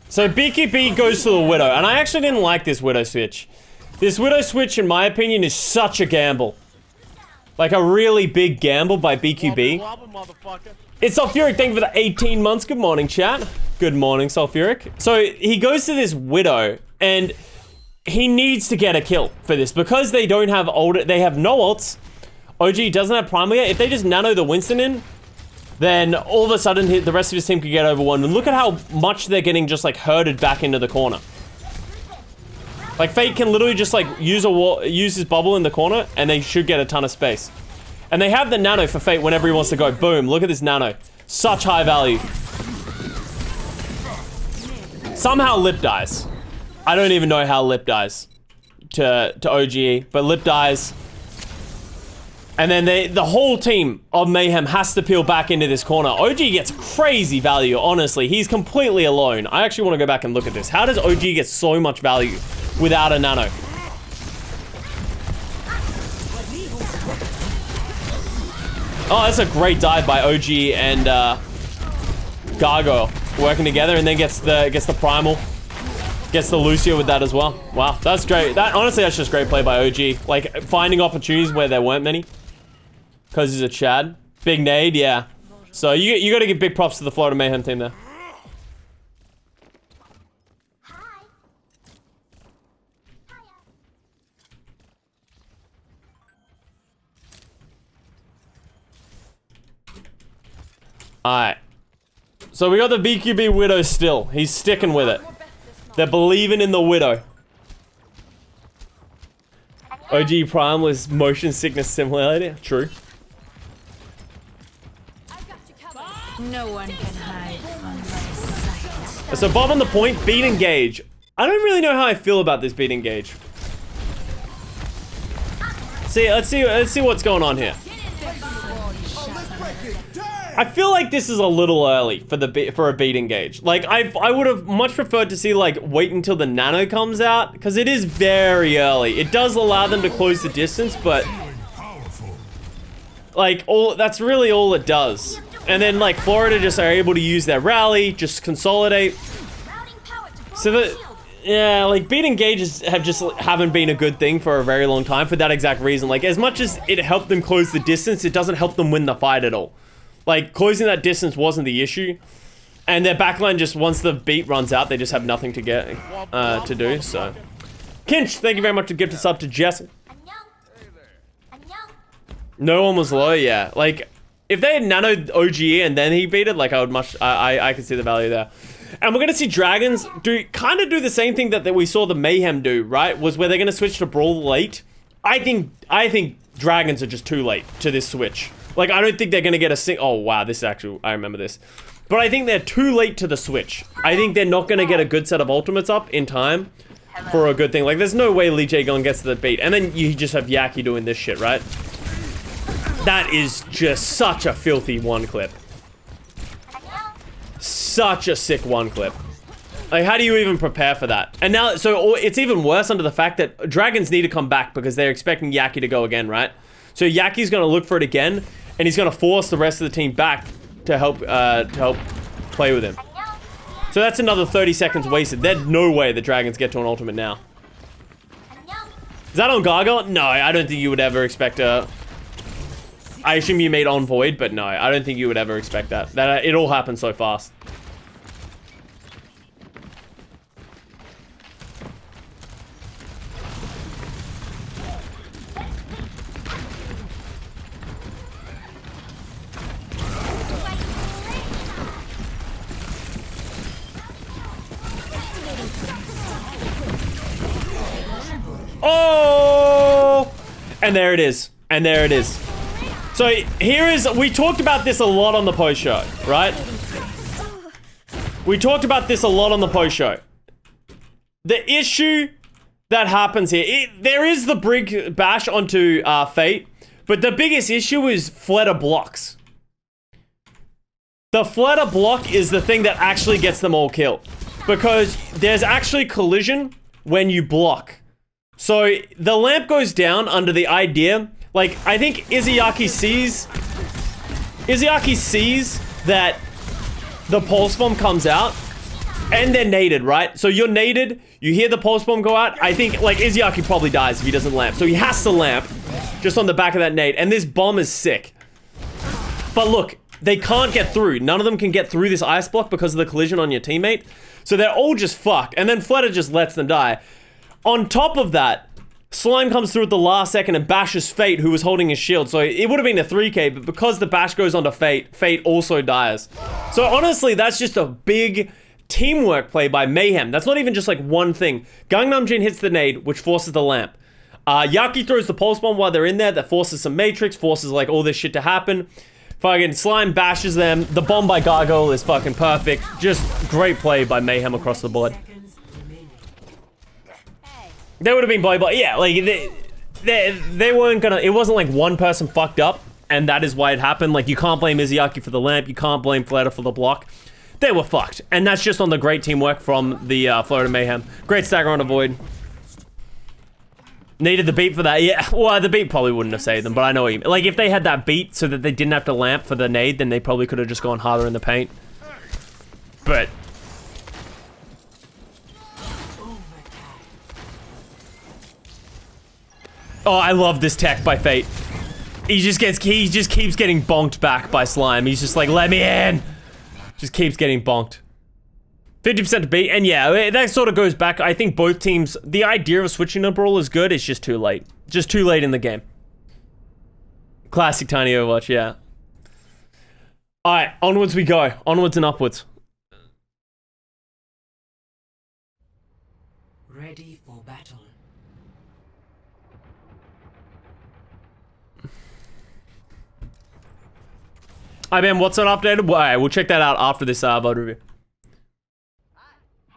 So BKB goes to the Widow, and I actually didn't like this Widow switch. This Widow switch, in my opinion, is such a gamble. Like a really big gamble by BQB. It's Sulfuric, thank you for the 18 months. Good morning, chat. Good morning, Sulfuric. So he goes to this Widow, and he needs to get a kill for this because they don't have they have no ults. OG doesn't have primal yet. If they just nano the Winston in, then all of a sudden the rest of his team could get over one. And look at how much they're getting just like herded back into the corner. Like Fate can literally just like use his bubble in the corner and they should get a ton of space. And they have the nano for Fate whenever he wants to go. Boom, look at this nano. Such high value. Somehow Lip dies. I don't even know how Lip dies to OGE, but Lip dies. And then the whole team of Mayhem has to peel back into this corner. OG gets crazy value, honestly. He's completely alone. I actually want to go back and look at this. How does OG get so much value without a nano? Oh, that's a great dive by OG and Gargoyle working together, and then gets the primal. Gets the Lucio with that as well. Wow, that's great. Honestly, that's just great play by OG. Like, finding opportunities where there weren't many. Because he's a Chad. Big nade, yeah. So you got to give big props to the Florida Mayhem team there. Alright. So we got the BQB Widow still. He's sticking with it. They're believing in the Widow. OG Prime was motion sickness simulator. True. No one can hide from my sight. So Bob on the point, beat engage. I don't really know how I feel about this beat engage. Let's see what's going on here. I feel like this is a little early for a beat engage. Like I would have much preferred to see like wait until the nano comes out because it is very early. It does allow them to close the distance, but like that's really all it does. And then like Florida just are able to use their rally, just consolidate. So that yeah, like beat engages haven't been a good thing for a very long time for that exact reason. Like as much as it helped them close the distance, it doesn't help them win the fight at all. Like closing that distance wasn't the issue. And their backline just once the beat runs out, they just have nothing to get to do. So Kinch, thank you very much for gifted sub to Jess. No one was low, yeah. Like if they had nanoed OGE and then he beat it, like I could see the value there. And we're gonna see Dragons kind of do the same thing that we saw the Mayhem do, right? Was where they're gonna switch to Brawl late. I think Dragons are just too late to this switch. Like I don't think they're gonna get a oh wow, this is actually, I remember this. But I think they're too late to the switch. I think they're not gonna get a good set of ultimates up in time for a good thing. Like there's no way Lee Jae-gon gets to the beat. And then you just have Yaki doing this shit, right? That is just such a filthy one clip. Such a sick one clip. Like, how do you even prepare for that? And now, so it's even worse under the fact that Dragons need to come back because they're expecting Yaki to go again, right? So Yaki's gonna look for it again, and he's gonna force the rest of the team back to help play with him. So that's another 30 seconds wasted. There's no way the Dragons get to an ultimate now. Is that on Gargoyle? No, I don't think you would ever expect a... I assume you made on Void, but no, I don't think you would ever expect that. It all happened so fast. And there it is. And there it is. So here is, we talked about this a lot on the post show, right? We talked about this a lot on the post show. The issue that happens here, there is the brig bash onto Fate, but the biggest issue is Fleta blocks. The Fleta block is the thing that actually gets them all killed, because there's actually collision when you block. So the lamp goes down under the idea, like, I think Izayaki sees that the pulse bomb comes out, and they're naded, right? So you're naded, you hear the pulse bomb go out. I think, like, Izayaki probably dies if he doesn't lamp. So he has to lamp just on the back of that nade. And this bomb is sick. But look, they can't get through. None of them can get through this ice block because of the collision on your teammate. So they're all just fucked. And then Fleta just lets them die. On top of that, Slime comes through at the last second and bashes Fate, who was holding his shield. So it would have been a 3k, but because the bash goes onto Fate, Fate also dies. So honestly, that's just a big teamwork play by Mayhem. That's not even just like one thing. Gangnam Jin hits the nade, which forces the lamp. Yaki throws the pulse bomb while they're in there. That forces some matrix, forces like all this shit to happen. Fucking Slime bashes them. The bomb by Gargoyle is fucking perfect. Just great play by Mayhem across the board. They would have been volleyball. Yeah, like they weren't gonna. It wasn't like one person fucked up, and that is why it happened. Like, you can't blame Izayaki for the lamp. You can't blame Fleta for the block. They were fucked, and that's just on the great teamwork from the Florida Mayhem. Great stagger on a void. Needed the beat for that. Yeah, well, the beat probably wouldn't have saved them, but I know what you mean. Like, if they had that beat so that they didn't have to lamp for the nade, then they probably could have just gone harder in the paint. But oh, I love this tech by Fate. He just keeps getting bonked back by Slime. He's just like, let me in. Just keeps getting bonked. 50% to beat, and yeah, that sort of goes back. I think both teams, the idea of switching to Brawl is good. It's just too late. Just too late in the game. Classic Tiny Overwatch, yeah. Alright, onwards we go. Onwards and upwards. Ready for battle. IBM, what's not updated? Well, alright, we'll check that out after this VOD review.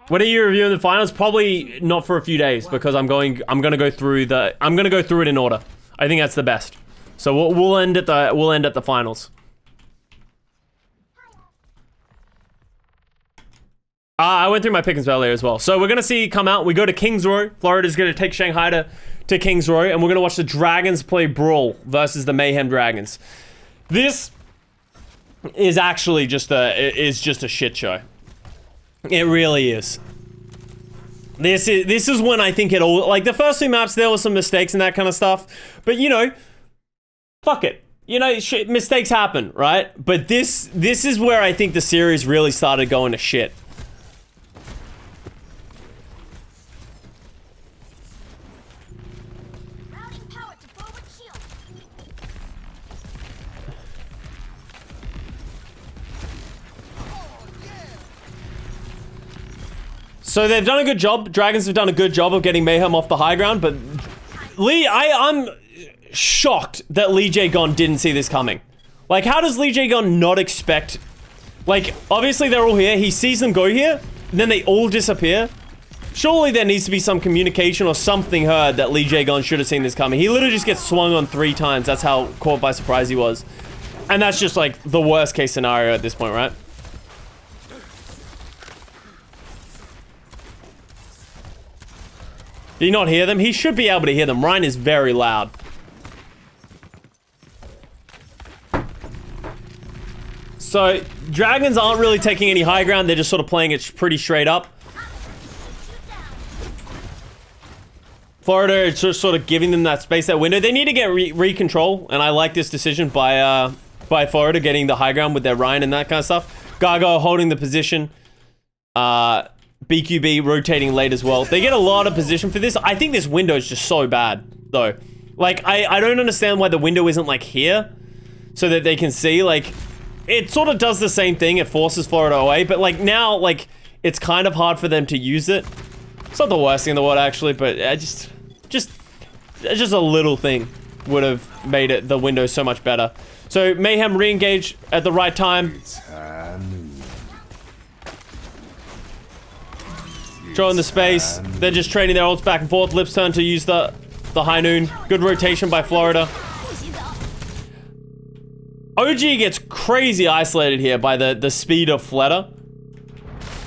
When are you reviewing the finals? Probably not for a few days, because I'm gonna go through it in order. I think that's the best. So we'll end at the finals. I went through my pickings earlier as well. So we're gonna see come out. We go to Kings Row. Florida's gonna take Shanghai to Kings Row, and we're gonna watch the Dragons play Brawl versus the Mayhem Dragons. This is actually just a shit show. It really is. This is when I think it all, like, the first two maps, there were some mistakes and that kind of stuff, but you know, fuck it. You know, mistakes happen, right? But this is where I think the series really started going to shit. Routing power to forward shield. So they've done a good job. Dragons have done a good job of getting Mayhem off the high ground, but I'm shocked that Lee Jae-gon didn't see this coming. Like, how does Lee Jae-gon not expect... Like, obviously they're all here. He sees them go here, and then they all disappear. Surely there needs to be some communication or something heard that Lee Jae-gon should have seen this coming. He literally just gets swung on 3 times. That's how caught by surprise he was. And that's just, like, the worst case scenario at this point, right? Did you not hear them? He should be able to hear them. Ryan is very loud. So, Dragons aren't really taking any high ground. They're just sort of playing it pretty straight up. Florida is just sort of giving them that space, that window. They need to get re-control, and I like this decision by Florida getting the high ground with their Ryan and that kind of stuff. Gargo holding the position. BQB rotating late as well. They get a lot of position for this. I think this window is just so bad, though. Like, I don't understand why the window isn't, like, here, so that they can see. Like, it sort of does the same thing. It forces Florida away, but, like, now, like, it's kind of hard for them to use it. It's not the worst thing in the world, actually, but just a little thing. would have made it the window so much better. So Mayhem re-engage at the right time. Throwing the space. They're just trading their ults back and forth. Lip's turn to use the high noon. Good rotation by Florida. OG gets crazy isolated here by the speed of Fleta.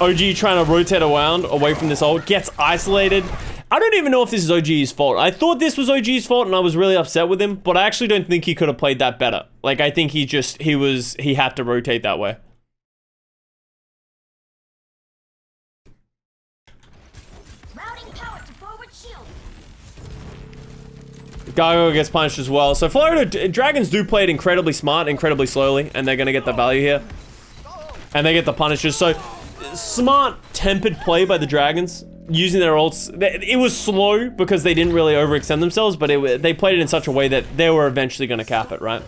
OG trying to rotate around away from this ult. Gets isolated. I don't even know if this is OG's fault. I thought this was OG's fault and I was really upset with him, but I actually don't think he could have played that better. Like, I think he had to rotate that way. Routing power to forward shield. Gargoyle gets punished as well. So Florida Dragons do play it incredibly smart, incredibly slowly, and they're going to get the value here. And they get the punishes. So smart, tempered play by the Dragons. Using their ults. It was slow because they didn't really overextend themselves, but they played it in such a way that they were eventually going to cap it, right?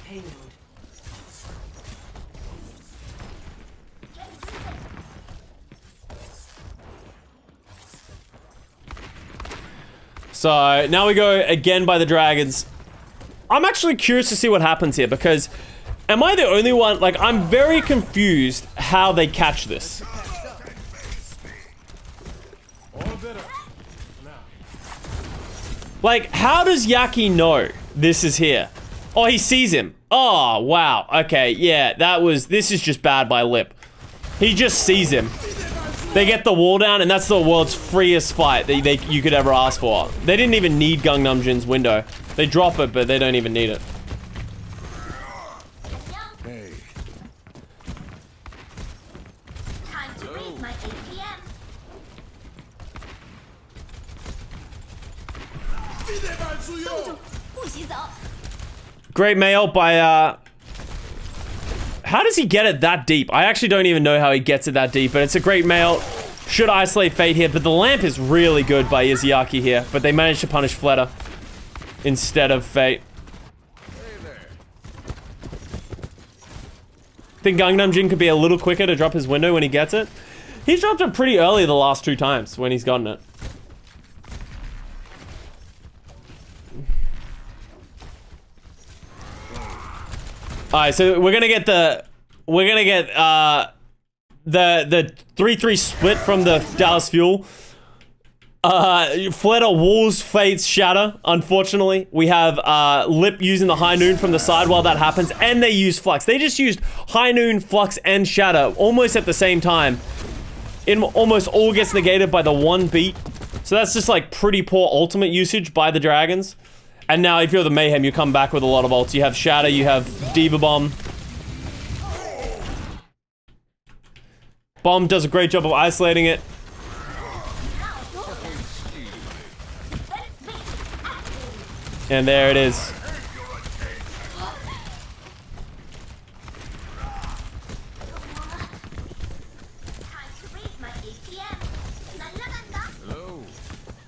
So now we go again by the Dragons. I'm actually curious to see what happens here because am I the only one? Like, I'm very confused how they catch this. Like, how does Yaki know this is here? Oh, he sees him. Oh, wow. Okay, yeah, this is just bad by Lip. He just sees him. They get the wall down, and that's the world's freest fight that you could ever ask for. They didn't even need Gangnam Jin's window. They drop it, but they don't even need it. Hey. Time to read my APM. Great mail by, how does he get it that deep? I actually don't even know how he gets it that deep, but it's a great mail. Should isolate Fate here, but the lamp is really good by Izayaki here, but they managed to punish Fleta instead of Fate. Think Gangnam Jin could be a little quicker to drop his window when he gets it? He's dropped it pretty early the last 2 times when he's gotten it. Alright, so we're gonna get the 3-3 split from the Dallas Fuel. Fleta walls Fate's Shatter, unfortunately. We have Lip using the High Noon from the side while that happens, and they use Flux. They just used High Noon, Flux, and Shatter almost at the same time. It almost all gets negated by the 1 beat. So that's just like pretty poor ultimate usage by the Dragons. And now if you're the Mayhem, you come back with a lot of ults. You have Shatter, you have Diva Bomb. Bomb does a great job of isolating it. And there it is.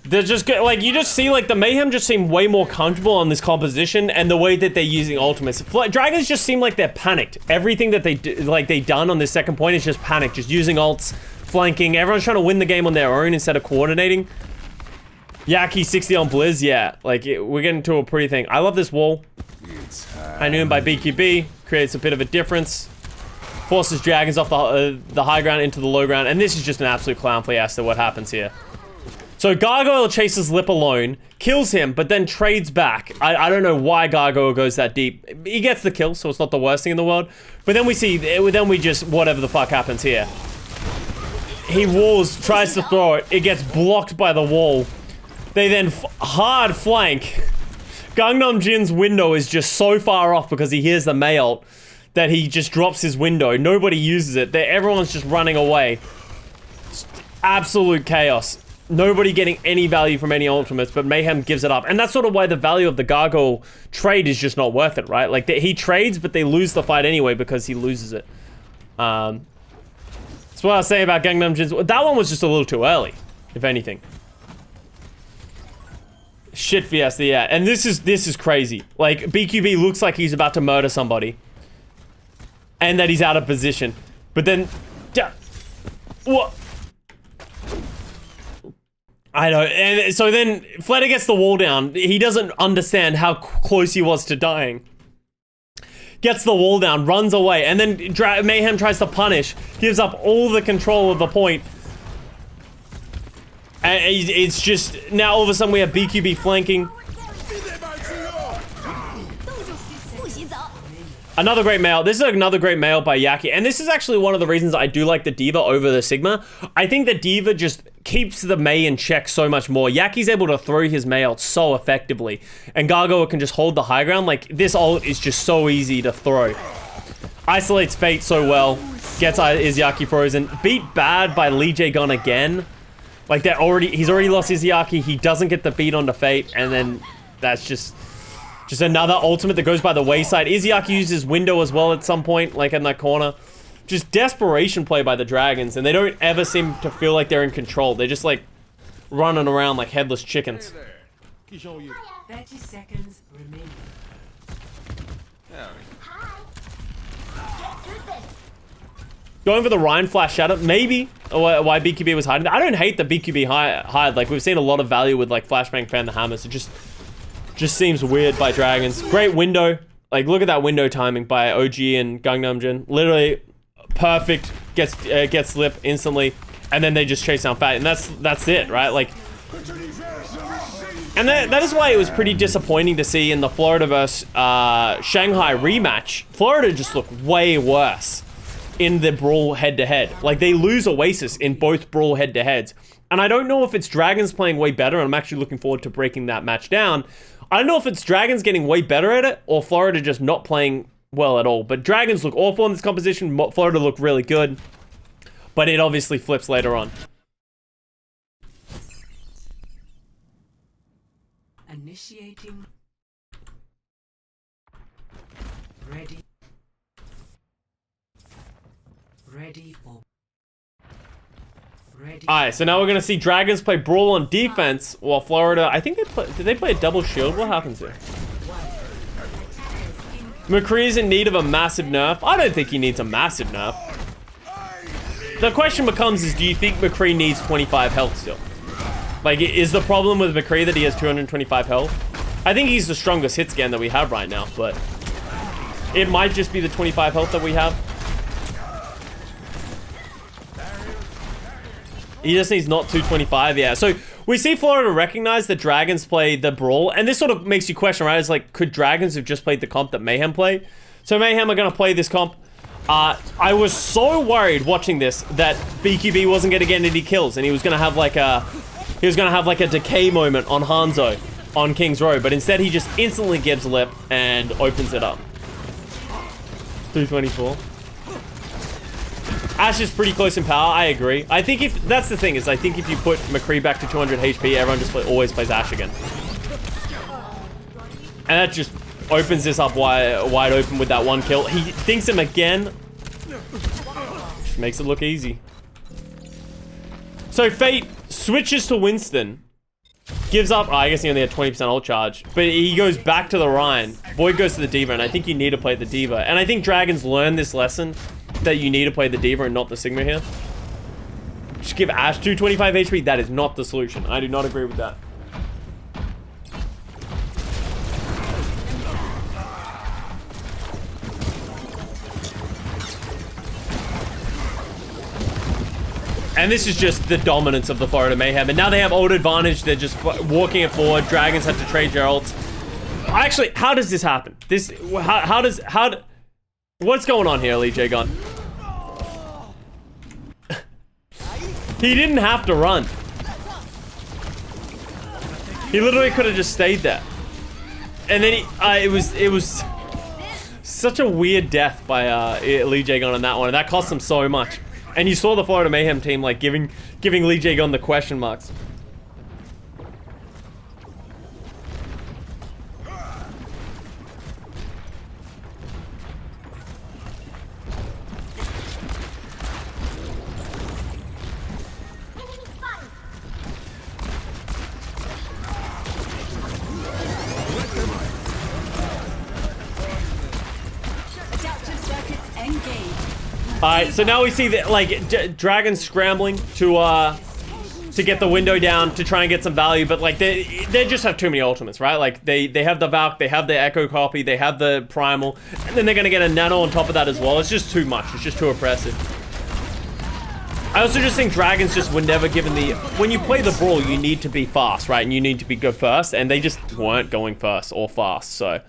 They're just like, you just see like the Mayhem just seem way more comfortable on this composition and the way that they're using ultimates. Dragons just seem like they're panicked. Everything that they done on this second point is just panicked, just using ults, flanking. Everyone's trying to win the game on their own instead of coordinating. Yaki 60 on Blizz, yeah. Like, we're getting to a pretty thing. I love this wall. I knew him by BQB. Creates a bit of a difference. Forces Dragons off the high ground into the low ground. And this is just an absolute clown play as to what happens here. So Gargoyle chases Lip alone, kills him, but then trades back. I don't know why Gargoyle goes that deep. He gets the kill, so it's not the worst thing in the world. But then we just, whatever the fuck happens here. He walls, tries to throw it. It gets blocked by the wall. They then hard flank. Gangnam Jin's window is just so far off because he hears the Mei ult that he just drops his window. Nobody uses it. Everyone's just running away. Absolute chaos. Nobody getting any value from any ultimates, but Mayhem gives it up. And that's sort of why the value of the Gargoyle trade is just not worth it, right? Like, he trades, but they lose the fight anyway because he loses it. That's what I was saying about Gangnam Jin's. That one was just a little too early, if anything. Shit Fiesta, yeah. And this is crazy. Like, BQB looks like he's about to murder somebody. And that he's out of position. But then... What? I know, and so then Fleta gets the wall down. He doesn't understand how close he was to dying. Gets the wall down, runs away, and then Mayhem tries to punish, gives up all the control of the point. And it's just, now all of a sudden we have BQB flanking. Another great mail. This is another great mail by Yaki. And this is actually one of the reasons I do like the D.Va over the Sigma. I think the D.Va just keeps the Mei in check so much more. Yaki's able to throw his mail so effectively. And Gargoyle can just hold the high ground. Like, this ult is just so easy to throw. Isolates Fate so well. Gets Izayaki frozen. Beat bad by Lee Jae-gun again. Like, he's already lost Izayaki. He doesn't get the beat onto Fate. And then that's just another ultimate that goes by the wayside. Izayaki uses window as well at some point, like in that corner. Just desperation play by the Dragons, and they don't ever seem to feel like they're in control. They're just like running around like headless chickens. 30 seconds remaining. Going for the Rhine flash shadow, maybe why BQB was hiding. I don't hate the BQB hide. Like, we've seen a lot of value with like Flashbang Fan the Hammers. It just seems weird by Dragons. Great window. Like, look at that window timing by OG and Gangnam Jin. Literally perfect. Gets lip instantly, and then they just chase down Fat, and that's it, right? Like, and that is why it was pretty disappointing to see in the Florida versus Shanghai rematch. Florida just looked way worse in the brawl head-to-head. Like, they lose Oasis in both brawl head-to-heads. And I don't know if it's Dragons playing way better, and I'm actually looking forward to breaking that match down. I don't know if it's Dragons getting way better at it, or Florida just not playing well at all. But Dragons look awful in this composition. Florida look really good. But it obviously flips later on. Initiating. Ready. Ready for. Ready. Alright, so now we're gonna see Dragons play Brawl on defense, while Florida, I think did they play a double shield? What happens here? McCree's in need of a massive nerf. I don't think he needs a massive nerf. The question becomes is, do you think McCree needs 25 health still? Like, is the problem with McCree that he has 225 health? I think he's the strongest hit scan that we have right now, but it might just be the 25 health that we have. He just needs not 225, yeah. So we see Florida recognize that Dragons play the Brawl, and this sort of makes you question, right? It's like, could Dragons have just played the comp that Mayhem played? So Mayhem are going to play this comp. I was so worried watching this that BQB wasn't going to get any kills, and he was going to have like a decay moment on Hanzo on King's Row, but instead he just instantly gives lip and opens it up. 224. Ashe is pretty close in power, I agree. I think that's the thing, is I think if you put McCree back to 200 HP, everyone just always plays Ashe again. And that just opens this up wide open with that one kill. He thinks him again. Just makes it look easy. So Fate switches to Winston. Gives up, I guess he only had 20% ult charge. But he goes back to the Rhine. Void goes to the D.Va, and I think you need to play the D.Va. And I think Dragons learned this lesson, that you need to play the D.Va and not the Sigma here. Just give Ashe 225 HP. That is not the solution. I do not agree with that. And this is just the dominance of the Florida Mayhem. And now they have ult advantage. They're just walking it forward. Dragons have to trade their ults. Actually, how does this happen? What's going on here, Lee Jae-gun? He didn't have to run. He literally could have just stayed there. And then it was such a weird death by Lee Jae-gun on that one. And that cost him so much. And you saw the Florida Mayhem team like giving Lee Jae-gun the question marks. Alright, so now we see that, like, Dragons scrambling to to get the window down to try and get some value, but like they just have too many ultimates, right? Like they have the Valk, they have the Echo Copy, they have the Primal, and then they're gonna get a Nano on top of that as well. It's just too much. It's just too oppressive. I also just think Dragons just were never given the... When you play the Brawl, you need to be fast, right? And you need to go first, and they just weren't going first or fast, so...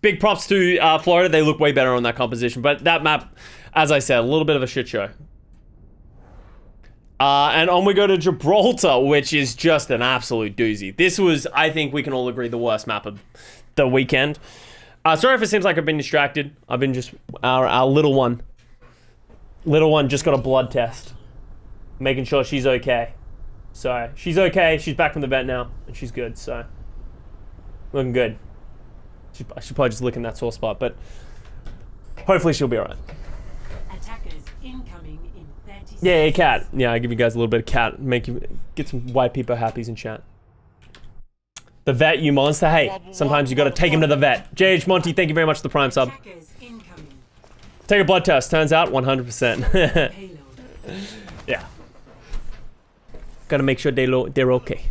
big props to Florida. They look way better on that composition, but that map, as I said, a little bit of a shit show. And on we go to Gibraltar, which is just an absolute doozy. This was, I think we can all agree, the worst map of the weekend. Sorry if it seems like I've been distracted. I've been just, our little one just got a blood test. Making sure she's okay. So, she's okay, she's back from the vet now, and she's good, so. Looking good. I should probably just lick in that sore spot, but hopefully she'll be alright. Attackers incoming in 30 seconds. Yeah, cat. Yeah, I give you guys a little bit of cat. Make you get some white people happies in chat. The vet, you monster. Hey, sometimes you gotta take him to the vet. JH Monty, thank you very much for the prime sub. Attackers incoming. Take a blood test. Turns out 100%. Payload. Yeah. Gotta make sure they're okay.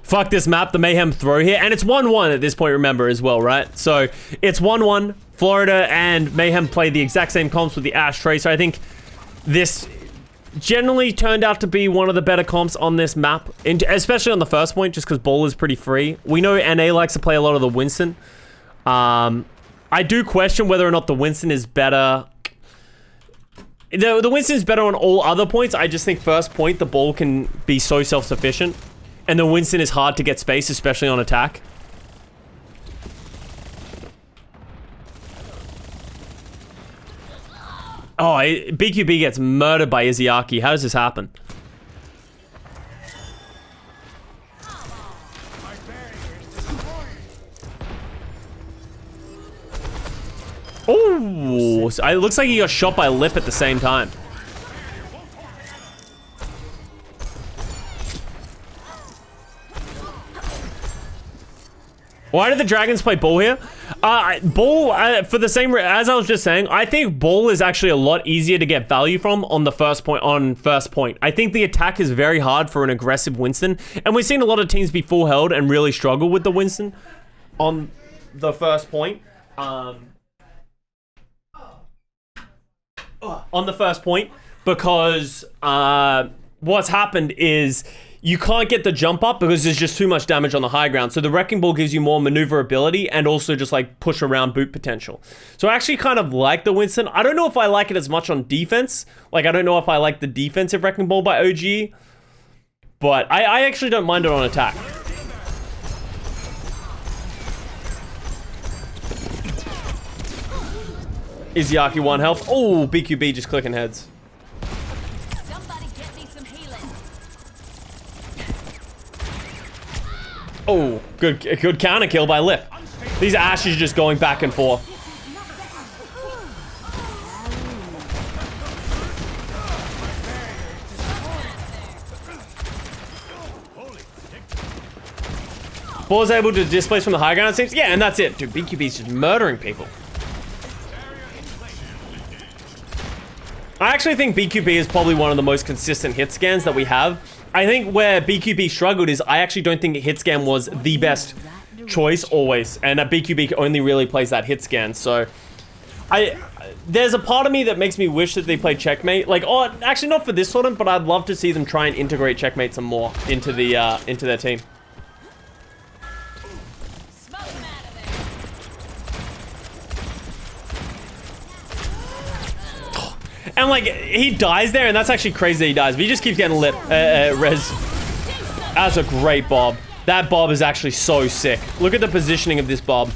Fuck this map, the Mayhem throw here. And it's 1-1 at this point, remember, as well, right? So, it's 1-1. Florida and Mayhem play the exact same comps with the Ash Tracer. I think this generally turned out to be one of the better comps on this map, especially on the first point, just because Ball is pretty free. We know NA likes to play a lot of the Winston. I do question whether or not the Winston is better. The Winston is better on all other points. I just think first point, the Ball can be so self-sufficient. And the Winston is hard to get space, especially on attack. Oh, BQB gets murdered by Izzyaki. How does this happen? Oh, it looks like he got shot by Lip at the same time. Why did the Dragons play Bull here? Bull, for the same, as I was just saying, I think Bull is actually a lot easier to get value from on the first point, I think the attack is very hard for an aggressive Winston, and we've seen a lot of teams be full held and really struggle with the Winston on the first point. On the first point, because what's happened is you can't get the jump up because there's just too much damage on the high ground. So the Wrecking Ball gives you more maneuverability and also just like push around boot potential. So I actually kind of like the Winston. I don't know if I like it as much on defense. Like I don't know if I like the defensive Wrecking Ball by OG. But I actually don't mind it on attack. Izzyaki 1 health. Oh, BQB just clicking heads. Somebody get me some healing. Oh, good counter kill by Lip. These Ashes just going back and forth. Ball's able to displace from the high ground, it seems. Yeah, and that's it. Dude, BQB's just murdering people. I actually think BQB is probably one of the most consistent hit scans that we have. I think where BQB struggled is I actually don't think hit scan was the best choice always, and that BQB only really plays that hit scan. So there's a part of me that makes me wish that they played Checkmate. Like, oh, actually not for this tournament, but I'd love to see them try and integrate Checkmate some more into their team. And like, he dies there, and that's actually crazy that he dies, but he just keeps getting lit, res. That's a great Bob. That Bob is actually so sick. Look at the positioning of this Bob.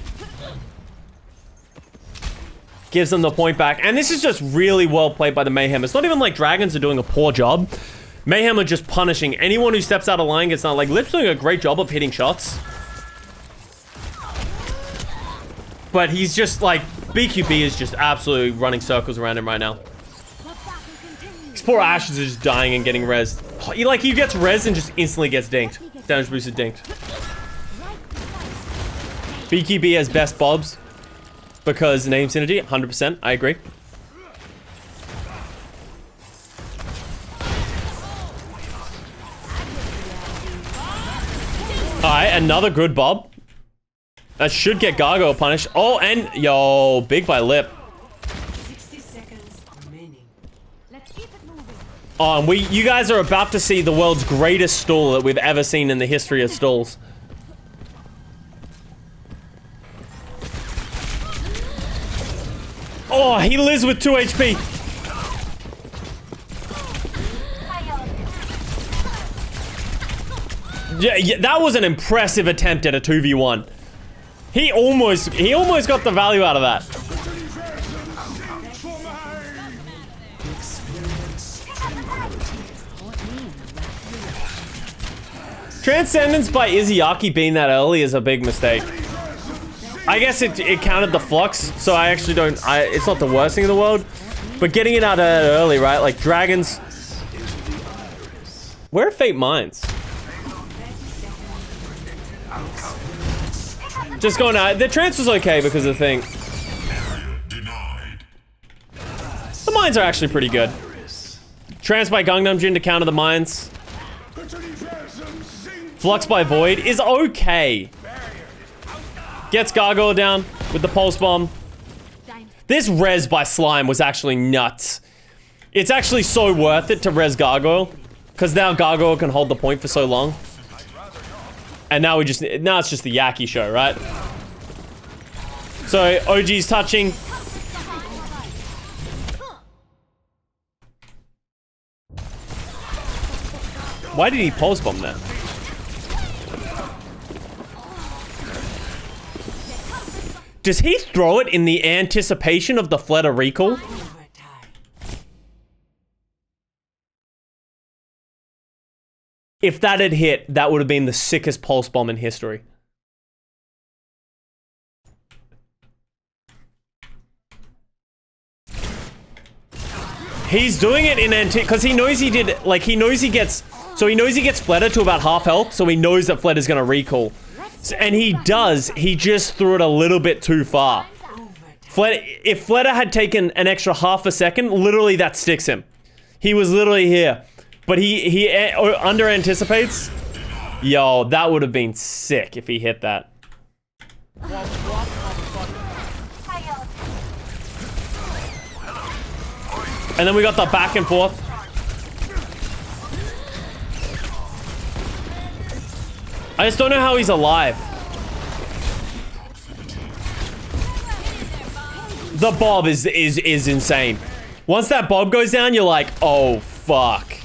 Gives them the point back, and this is just really well played by the Mayhem. It's not even like Dragons are doing a poor job. Mayhem are just punishing anyone who steps out of line. Gets not like Lip's doing a great job of hitting shots. But he's just like, BQB is just absolutely running circles around him right now. These poor Ashes are just dying and getting rezzed. He gets rezzed and just instantly gets dinked. Damage boosted dinked. BQB has best Bobs because name synergy, 100%, I agree. Alright, another good bob. That should get Gargoyle punished. Oh, and yo, big by lip. 60 seconds remaining. Let's keep it moving. Oh, and you guys are about to see the world's greatest stall that we've ever seen in the history of stalls. Oh, he lives with 2 HP. Yeah, that was an impressive attempt at a 2v1. He almost got the value out of that. Transcendence by Izayaki being that early is a big mistake. I guess it counted the flux, so I actually don't... it's not the worst thing in the world. But getting it out early, right? Like, dragons... Where are Fate Mines? Just going out. The trance was okay because of the thing. The mines are actually pretty good. Trance by Gangnam Jin to counter the mines. Flux by Void is okay. Gets Gargoyle down with the pulse bomb. This res by Slime was actually nuts. It's actually so worth it to res Gargoyle. Because now Gargoyle can hold the point for so long. And now it's just the Yaki show, right? So OG's touching. Why did he pulse bomb that? Does he throw it in the anticipation of the Fleta recall? Overtime. If that had hit, that would have been the sickest pulse bomb in history. He's doing it in because he knows he did, like, he knows he gets Fleta to about half health, so he knows that Fleta's gonna recall. And he does, he just threw it a little bit too far. If Fleta had taken an extra half a second, literally that sticks him. He was literally here. But he under anticipates. Yo, that would have been sick if he hit that. And then we got the back and forth. I just don't know how he's alive. The bob is insane. Once that bob goes down, you're like, oh fuck.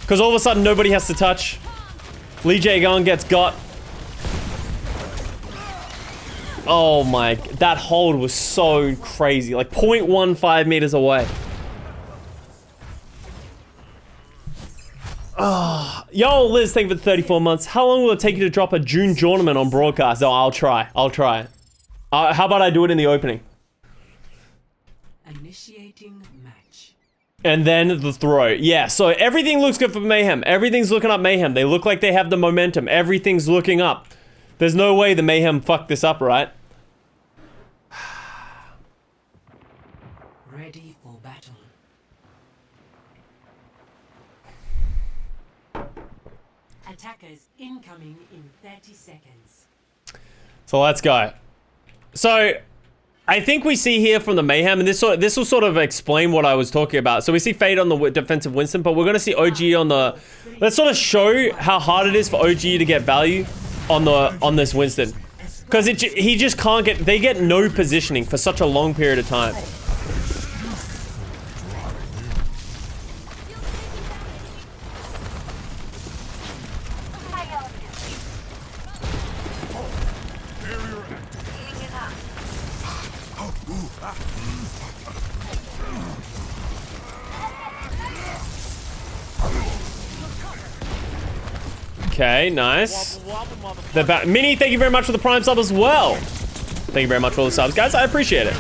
Because all of a sudden, nobody has to touch. Lee Jae-gung gets got. Oh my, that hold was so crazy. Like 0.15 meters away. Oh. Yo, Liz, thank you for the 34 months. How long will it take you to drop a June tournament on broadcast? Oh, I'll try. How about I do it in the opening? Initiating match. And then the throw. Yeah, so everything looks good for Mayhem. Everything's looking up Mayhem. They look like they have the momentum. Everything's looking up. There's no way the Mayhem fucked this up, right? Ready for battle. Attackers incoming in 30 seconds. So let's go. So I think we see here from the Mayhem, and this will sort of explain what I was talking about. So we see Fade on the defensive Winston, but we're going to see OG on the... Let's sort of show how hard it is for OG to get value on this Winston. Because he just can't get... They get no positioning for such a long period of time. Okay, nice. Mini, thank you very much for the Prime sub as well. Thank you very much for all the subs, guys. I appreciate it.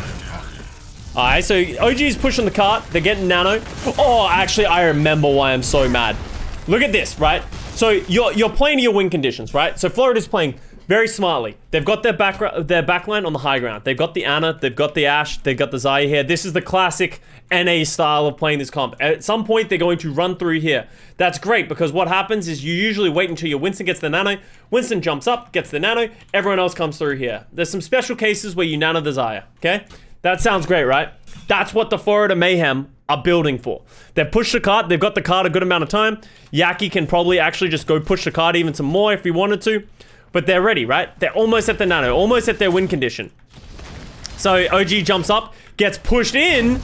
Alright, so OG's pushing the cart. They're getting nano. Oh, actually, I remember why I'm so mad. Look at this, right? So you're playing to your win conditions, right? So Florida's playing very smartly. They've got their backline on the high ground. They've got the Ana, they've got the Ashe, they've got the Zarya here. This is the classic NA style of playing this comp. At some point, they're going to run through here. That's great, because what happens is you usually wait until your Winston gets the nano. Winston jumps up, gets the nano, everyone else comes through here. There's some special cases where you nano the Zarya, okay? That sounds great, right? That's what the Florida Mayhem are building for. They've pushed the cart, they've got the cart a good amount of time. Yaki can probably actually just go push the cart even some more if he wanted to. But they're ready, right? They're almost at the nano, almost at their win condition. So OG jumps up, gets pushed in,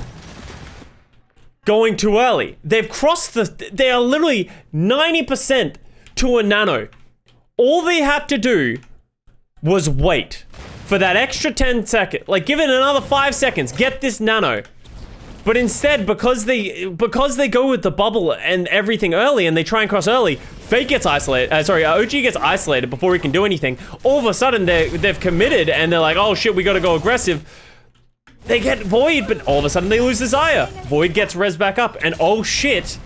going too early. They've crossed they are literally 90% to a nano. All they had to do was wait for that extra 10 seconds. Like, give it another 5 seconds, get this nano. But instead, because they go with the bubble and everything early and they try and cross early, Fate gets isolated. OG gets isolated before he can do anything. All of a sudden, they've committed and they're like, oh shit, we gotta go aggressive. They get Void, but all of a sudden they lose the Zarya. Void gets res back up and oh shit,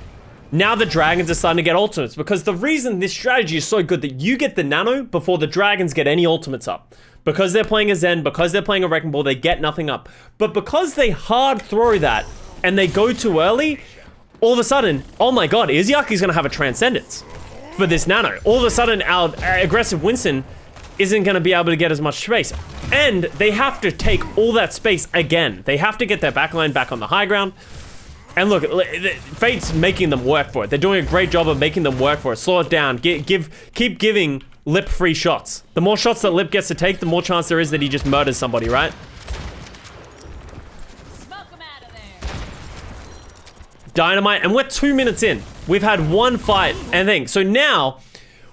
now the Dragons are starting to get ultimates, because the reason this strategy is so good that you get the nano before the Dragons get any ultimates up. Because they're playing a Zen, because they're playing a Wrecking Ball, they get nothing up. But because they hard throw that and they go too early, all of a sudden, oh my god, Izyaki's gonna have a Transcendence for this nano. All of a sudden, our aggressive Winston isn't gonna be able to get as much space. And they have to take all that space again. They have to get their backline back on the high ground. And look, Fate's making them work for it. They're doing a great job of making them work for it. Slow it down, keep giving Lip free shots. The more shots that Lip gets to take, the more chance there is that he just murders somebody, right? Smoke him out of there. Dynamite, and we're 2 minutes in. We've had one fight and thing. So now,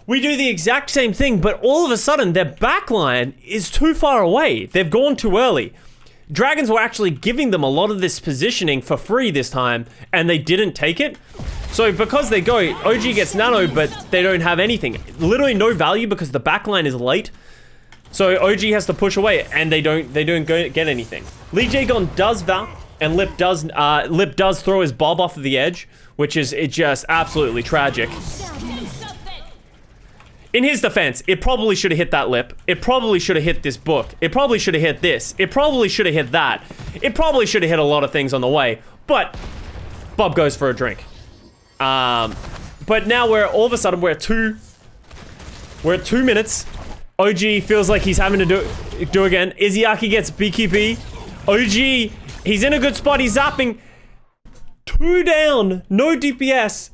we do the exact same thing, but all of a sudden, their backline is too far away. They've gone too early. Dragons were actually giving them a lot of this positioning for free this time, and they didn't take it. So because they go, OG gets nano, but they don't have anything. Literally no value because the backline is late. So OG has to push away, and they don't get anything. Lee Jae-gon does Val, and Lip does throw his bob off of the edge, which is just absolutely tragic. In his defense, it probably should have hit that Lip. It probably should have hit this book. It probably should have hit this. It probably should have hit that. It probably should have hit a lot of things on the way. But Bob goes for a drink. But now all of a sudden we're at 2 minutes. OG feels like he's having to do again. Izzyaki gets BKB. OG, he's in a good spot. He's zapping. 2 down, no DPS.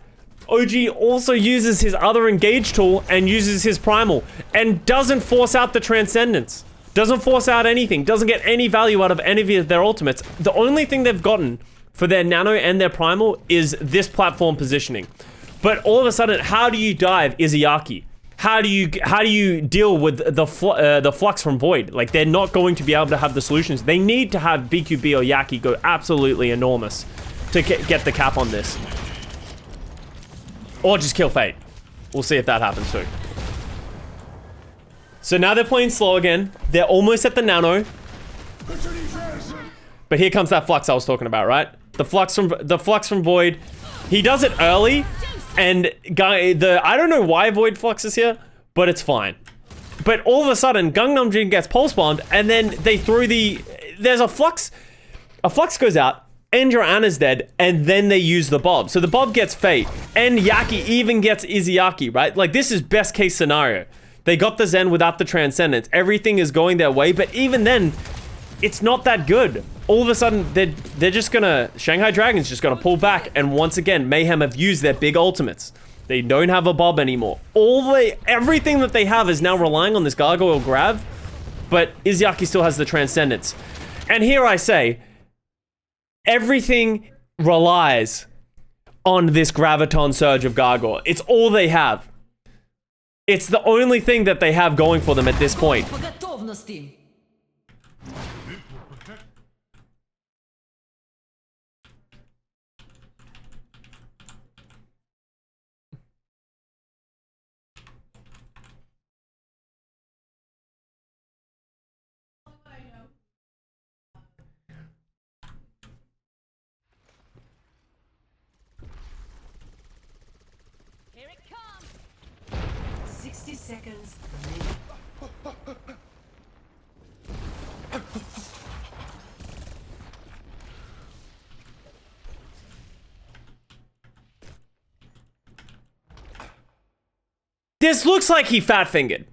OG also uses his other engage tool and uses his primal and doesn't force out the Transcendence. Doesn't force out anything. Doesn't get any value out of any of their ultimates. The only thing they've gotten for their nano and their primal is this platform positioning. But all of a sudden, how do you dive Izzyaki? How do you deal with the flux from Void? Like, they're not going to be able to have the solutions. They need to have BQB or Yaki go absolutely enormous to get the cap on this. Or just kill Fate. We'll see if that happens too. So now they're playing slow again. They're almost at the nano. But here comes that flux I was talking about, right? The flux from Void. He does it early, and I don't know why Void fluxes here, but it's fine. But all of a sudden, Gangnam Jin gets pulse bombed, and then they throw there's a flux. A flux goes out, and your Ana's dead, and then they use the Bob. So the Bob gets Fate, and Yaki even gets Izzyaki, right? Like, this is best case scenario. They got the Zen without the Transcendence. Everything is going their way, but even then, it's not that good. All of a sudden, they're just gonna... Shanghai Dragon's just gonna pull back, and once again, Mayhem have used their big ultimates. They don't have a Bob anymore. Everything that they have is now relying on this Gargoyle Grav, but Izzyaki still has the Transcendence. And here I say... everything relies on this Graviton Surge of Gargoyle. It's all they have. It's the only thing that they have going for them at this point. Seconds remaining. This looks like he fat fingered.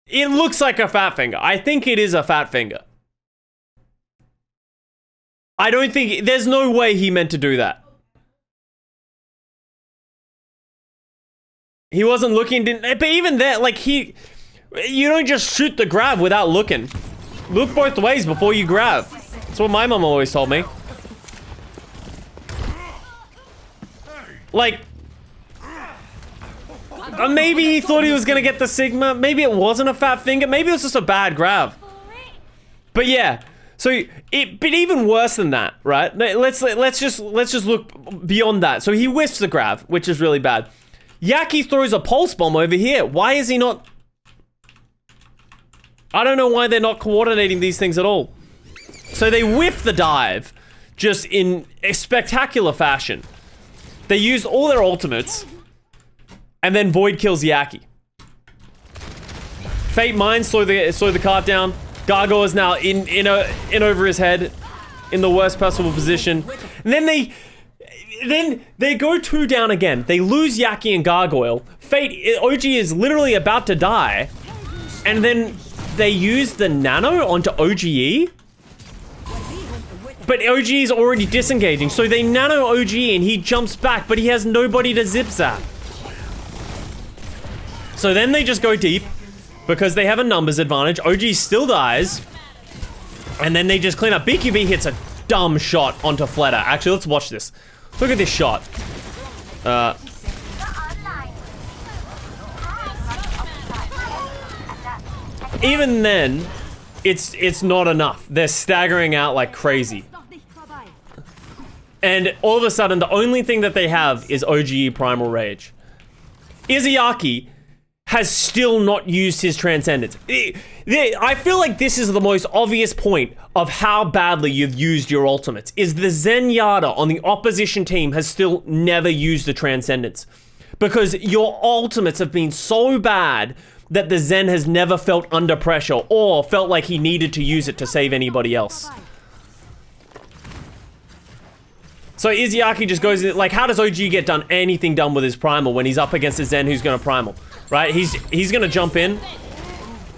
It looks like a fat finger. I think it is a fat finger. I don't think, there's no way he meant to do that. He wasn't looking, but even then, like you don't just shoot the grab without looking. Look both ways before you grab. That's what my mom always told me. Like, maybe he thought he was gonna get the Sigma. Maybe it wasn't a fat finger. Maybe it was just a bad grab. But yeah, but even worse than that, right? Let's just look beyond that. So he whiffs the grab, which is really bad. Yaki throws a pulse bomb over here. Why is he not? I don't know why they're not coordinating these things at all. So they whiff the dive, just in a spectacular fashion. They use all their ultimates, and then Void kills Yaki. Fate Mind slow the cart down. Gargoyle is now in over his head, in the worst possible position. And then they go 2 down again. They lose Yaki and Gargoyle. OG is literally about to die, and then they use the nano onto OGE. But OG is already disengaging, so they nano OG and he jumps back, but he has nobody to zip zap. So then they just go deep, because they have a numbers advantage. OG still dies, and then they just clean up. BQB hits a dumb shot onto Fleta. Actually, let's watch this. Look at this shot. Even then, it's not enough. They're staggering out like crazy. And all of a sudden, the only thing that they have is OGE Primal Rage. Izayaki has still not used his Transcendence. I feel like this is the most obvious point of how badly you've used your ultimates, is the Zenyatta on the opposition team has still never used the Transcendence. Because your ultimates have been so bad that the Zen has never felt under pressure or felt like he needed to use it to save anybody else. So Izayaki just goes, like, how does OG get anything done with his Primal when he's up against a Zen who's gonna Primal? Right? He's gonna jump in,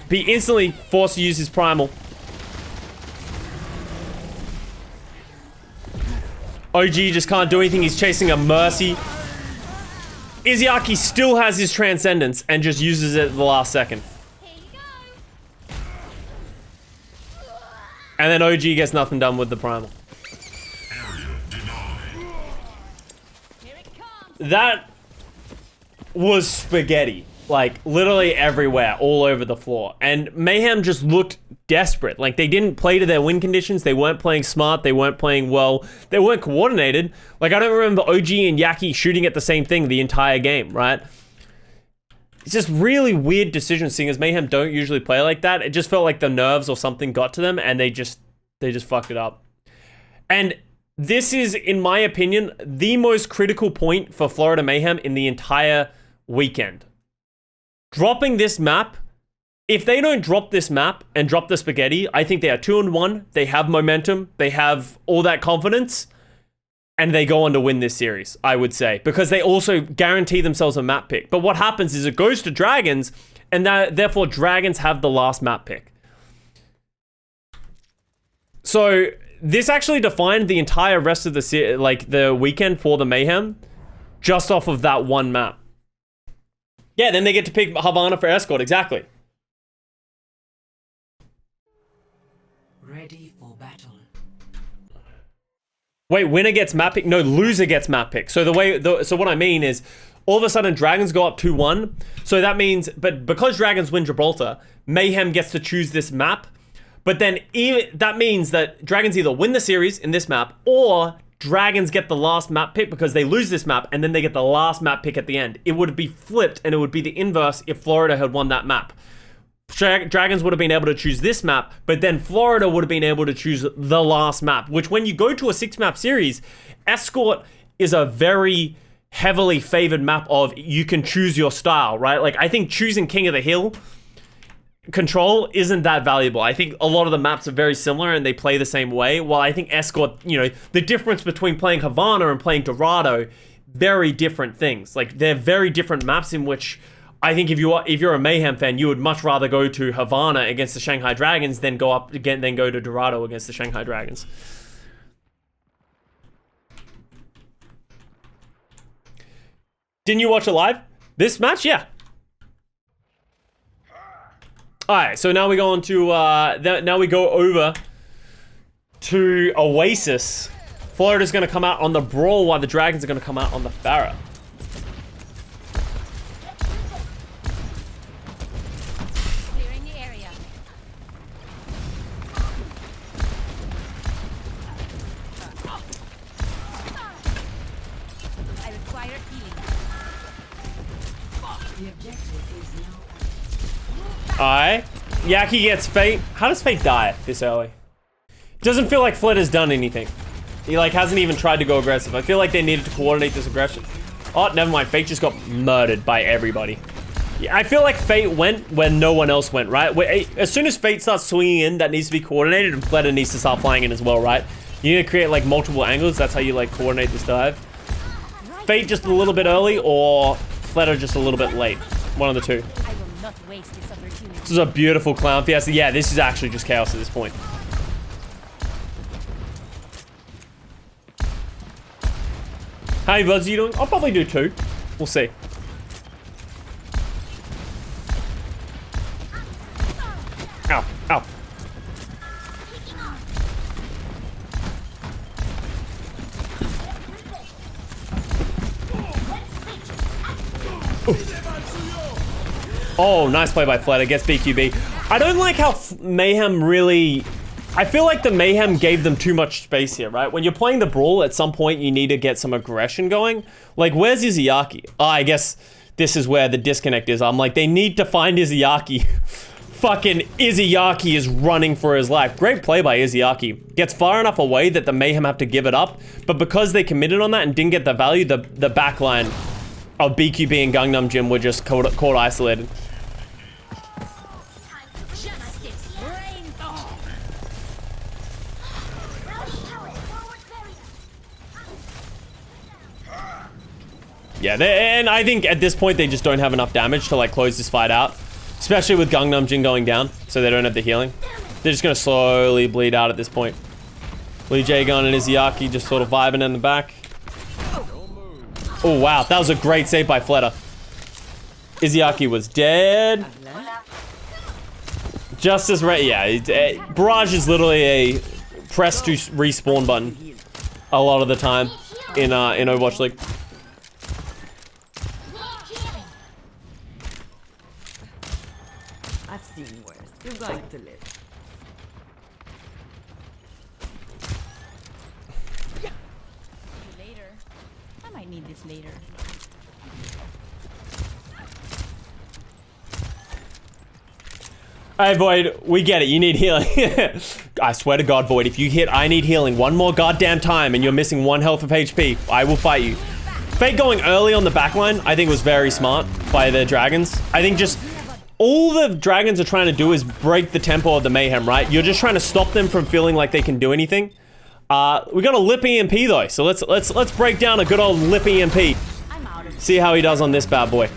be instantly forced to use his Primal. OG just can't do anything, he's chasing a Mercy. Izayaki still has his Transcendence and just uses it at the last second. And then OG gets nothing done with the Primal. That was spaghetti. Like, literally everywhere, all over the floor. And Mayhem just looked desperate. Like, they didn't play to their win conditions. They weren't playing smart. They weren't playing well. They weren't coordinated. Like, I don't remember OG and Yaki shooting at the same thing the entire game, right? It's just really weird decisions, seeing as Mayhem don't usually play like that. It just felt like the nerves or something got to them, and they just fucked it up. And this is, in my opinion, the most critical point for Florida Mayhem in the entire weekend. Dropping this map, if they don't drop this map and drop the spaghetti, I think they are 2-1. They have momentum. They have all that confidence. And they go on to win this series, I would say. Because they also guarantee themselves a map pick. But what happens is it goes to Dragons, and therefore Dragons have the last map pick. So this actually defined the entire rest of the weekend for the Mayhem, just off of that one map. Yeah, then they get to pick Havana for escort, exactly. Ready for battle. Wait, winner gets map pick? No, loser gets map pick. So so what I mean is, all of a sudden Dragons go up 2-1. So that means, but because Dragons win Gibraltar, Mayhem gets to choose this map. But then that means that Dragons either win the series in this map, or Dragons get the last map pick because they lose this map, and then they get the last map pick at the end. It would be flipped, and it would be the inverse if Florida had won that map. Dragons would have been able to choose this map, but then Florida would have been able to choose the last map, which when you go to a 6-map series, Escort is a very heavily favored map of you can choose your style, right? Like, I think choosing King of the Hill Control isn't that valuable. I think a lot of the maps are very similar and they play the same way. While I think Escort, you know, the difference between playing Havana and playing Dorado, very different things. Like, they're very different maps in which I think if you're a Mayhem fan, you would much rather go to Havana against the Shanghai Dragons than go to Dorado against the Shanghai Dragons. Didn't you watch it live? This match? Yeah. Alright, so now we go on to, now we go over to Oasis. Florida's gonna come out on the Brawl while the Dragons are gonna come out on the Pharah. Clearing the area. I require healing. The objective is now Alright. Yaki gets Fate. How does Fate die this early? Doesn't feel like Fled has done anything. He like hasn't even tried to go aggressive. I feel like they needed to coordinate this aggression. Oh, never mind. Fate just got murdered by everybody. Yeah, I feel like Fate went when no one else went, right? As soon as Fate starts swinging in, that needs to be coordinated, and Fleda needs to start flying in as well, right? You need to create like multiple angles. That's how you like coordinate this dive. Fate just a little bit early, or Fleda just a little bit late. One of the two. I will not waste this opportunity. This is a beautiful Clown Fiesta. Yeah, this is actually just chaos at this point. How many VODs are you doing? I'll probably do 2. We'll see. Ow, ow. Oh, nice play by Flatter. Gets BQB. I don't like how Mayhem really... I feel like the Mayhem gave them too much space here, right? When you're playing the Brawl, at some point you need to get some aggression going. Like, where's Izuyaki? Oh, I guess this is where the disconnect is. I'm like, they need to find Izuyaki. Fucking Izuyaki is running for his life. Great play by Izuyaki. Gets far enough away that the Mayhem have to give it up. But because they committed on that and didn't get the value, the backline of BQB and Gangnam Gym were just caught isolated. Yeah, and I think at this point they just don't have enough damage to like close this fight out. Especially with Gangnam Jin going down, so they don't have the healing. They're just gonna slowly bleed out at this point. Lee Jae-gun and Izuyaki just sort of vibing in the back. Oh wow, that was a great save by Fleta. Izuyaki was dead. Just as right, yeah. Barrage is literally a press to respawn button a lot of the time in Overwatch League. I've seen worse. You're going to live. Later. I might need this later. Alright, Void, we get it. You need healing. I swear to God, Void, if you hit I need healing one more goddamn time and you're missing 1 health of HP, I will fight you. Fate going early on the backline, I think was very smart by the Dragons. I think just all the Dragons are trying to do is break the tempo of the Mayhem, right? You're just trying to stop them from feeling like they can do anything. We got a lip EMP though, so let's break down a good old lip EMP. See how he does on this bad boy.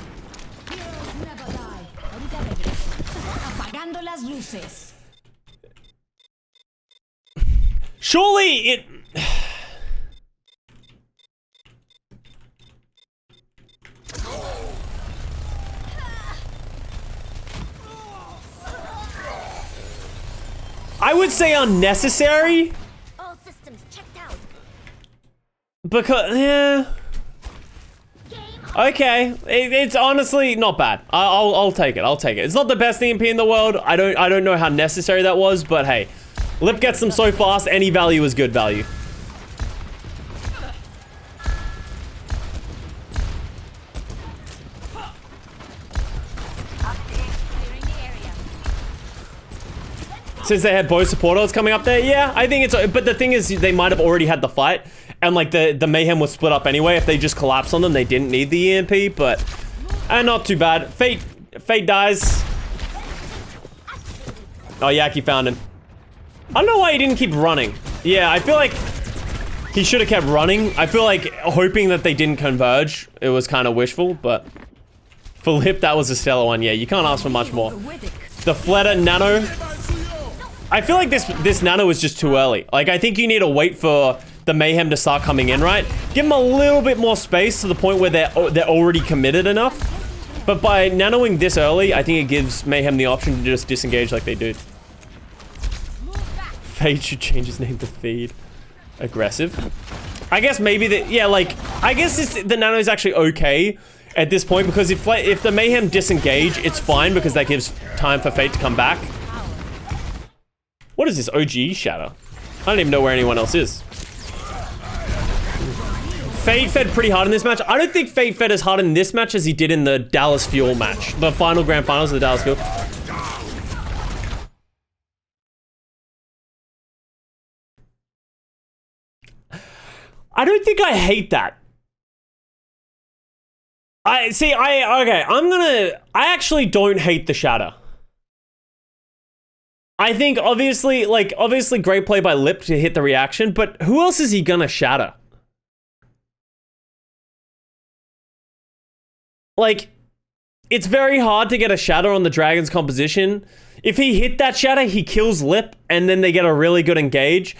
Surely it... I would say unnecessary. All systems checked out. Because, yeah. Okay, it's honestly not bad. I'll take it. I'll take it. It's not the best EMP in the world. I don't know how necessary that was, but hey, Lip gets them so fast. Any value is good value. Since they had both supporters coming up there, yeah, I think it's... But the thing is, they might have already had the fight, and like the Mayhem was split up anyway. If they just collapsed on them, they didn't need the EMP, but... not too bad. Fate dies. Oh, Yaki found him. I don't know why he didn't keep running. Yeah, I feel like he should have kept running. I feel like hoping that they didn't converge, it was kind of wishful, but for Lip, that was a stellar one. Yeah, you can't ask for much more. The Fleta Nano. I feel like this Nano is just too early. Like, I think you need to wait for the Mayhem to start coming in, right? Give them a little bit more space to the point where they're already committed enough. But by nanoing this early, I think it gives Mayhem the option to just disengage like they do. Fade should change his name to Feed. Aggressive. I guess maybe yeah, like, I guess the Nano is actually okay at this point because if the Mayhem disengage, it's fine because that gives time for Fate to come back. What is this OG shatter? I don't even know where anyone else is. Fate fed pretty hard in this match. I don't think Fate fed as hard in this match as he did in the Dallas Fuel match. The final grand finals of the Dallas Fuel. I don't think I hate that. Okay, I actually don't hate the shatter. I think obviously great play by Lip to hit the reaction, but who else is he gonna shatter? Like, it's very hard to get a shatter on the Dragon's composition. If he hit that shatter, he kills Lip, and then they get a really good engage.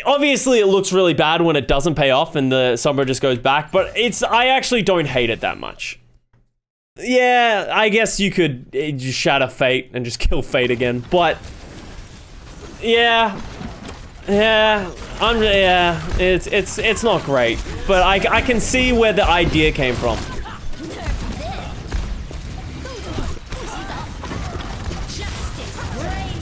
Obviously, it looks really bad when it doesn't pay off and the Sombra just goes back, but I actually don't hate it that much. Yeah, I guess you could just shatter Fate and just kill Fate again, but yeah, it's not great, but I can see where the idea came from.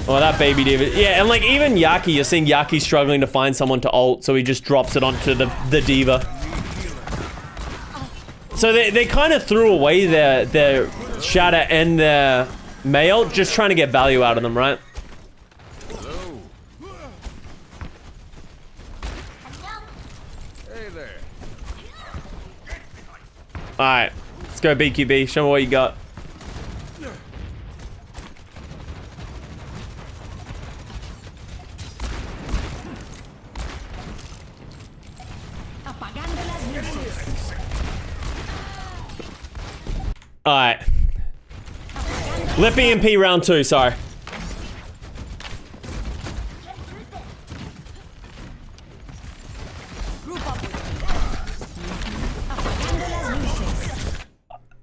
Oh, that baby David. Yeah, and like even Yaki, you're seeing Yaki struggling to find someone to ult, so he just drops it onto the Diva. So they kind of threw away their shatter and their May ult, just trying to get value out of them, right? Hey there. Alright, let's go BQB. Show me what you got. Alright. Lip EMP round 2, sorry.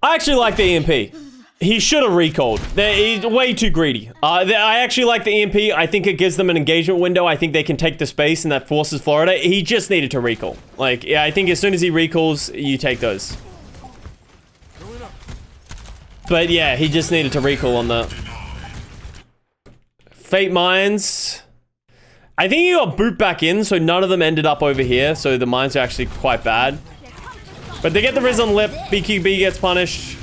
I actually like the EMP. He should have recalled. He's way too greedy. I actually like the EMP. I think it gives them an engagement window. I think they can take the space and that forces Florida. He just needed to recall. Like, yeah, I think as soon as he recalls, you take those. But yeah, he just needed to recall on that. Fate Mines. I think he got booped back in, so none of them ended up over here. So the mines are actually quite bad. But they get the Riz on Lip. BQB gets punished.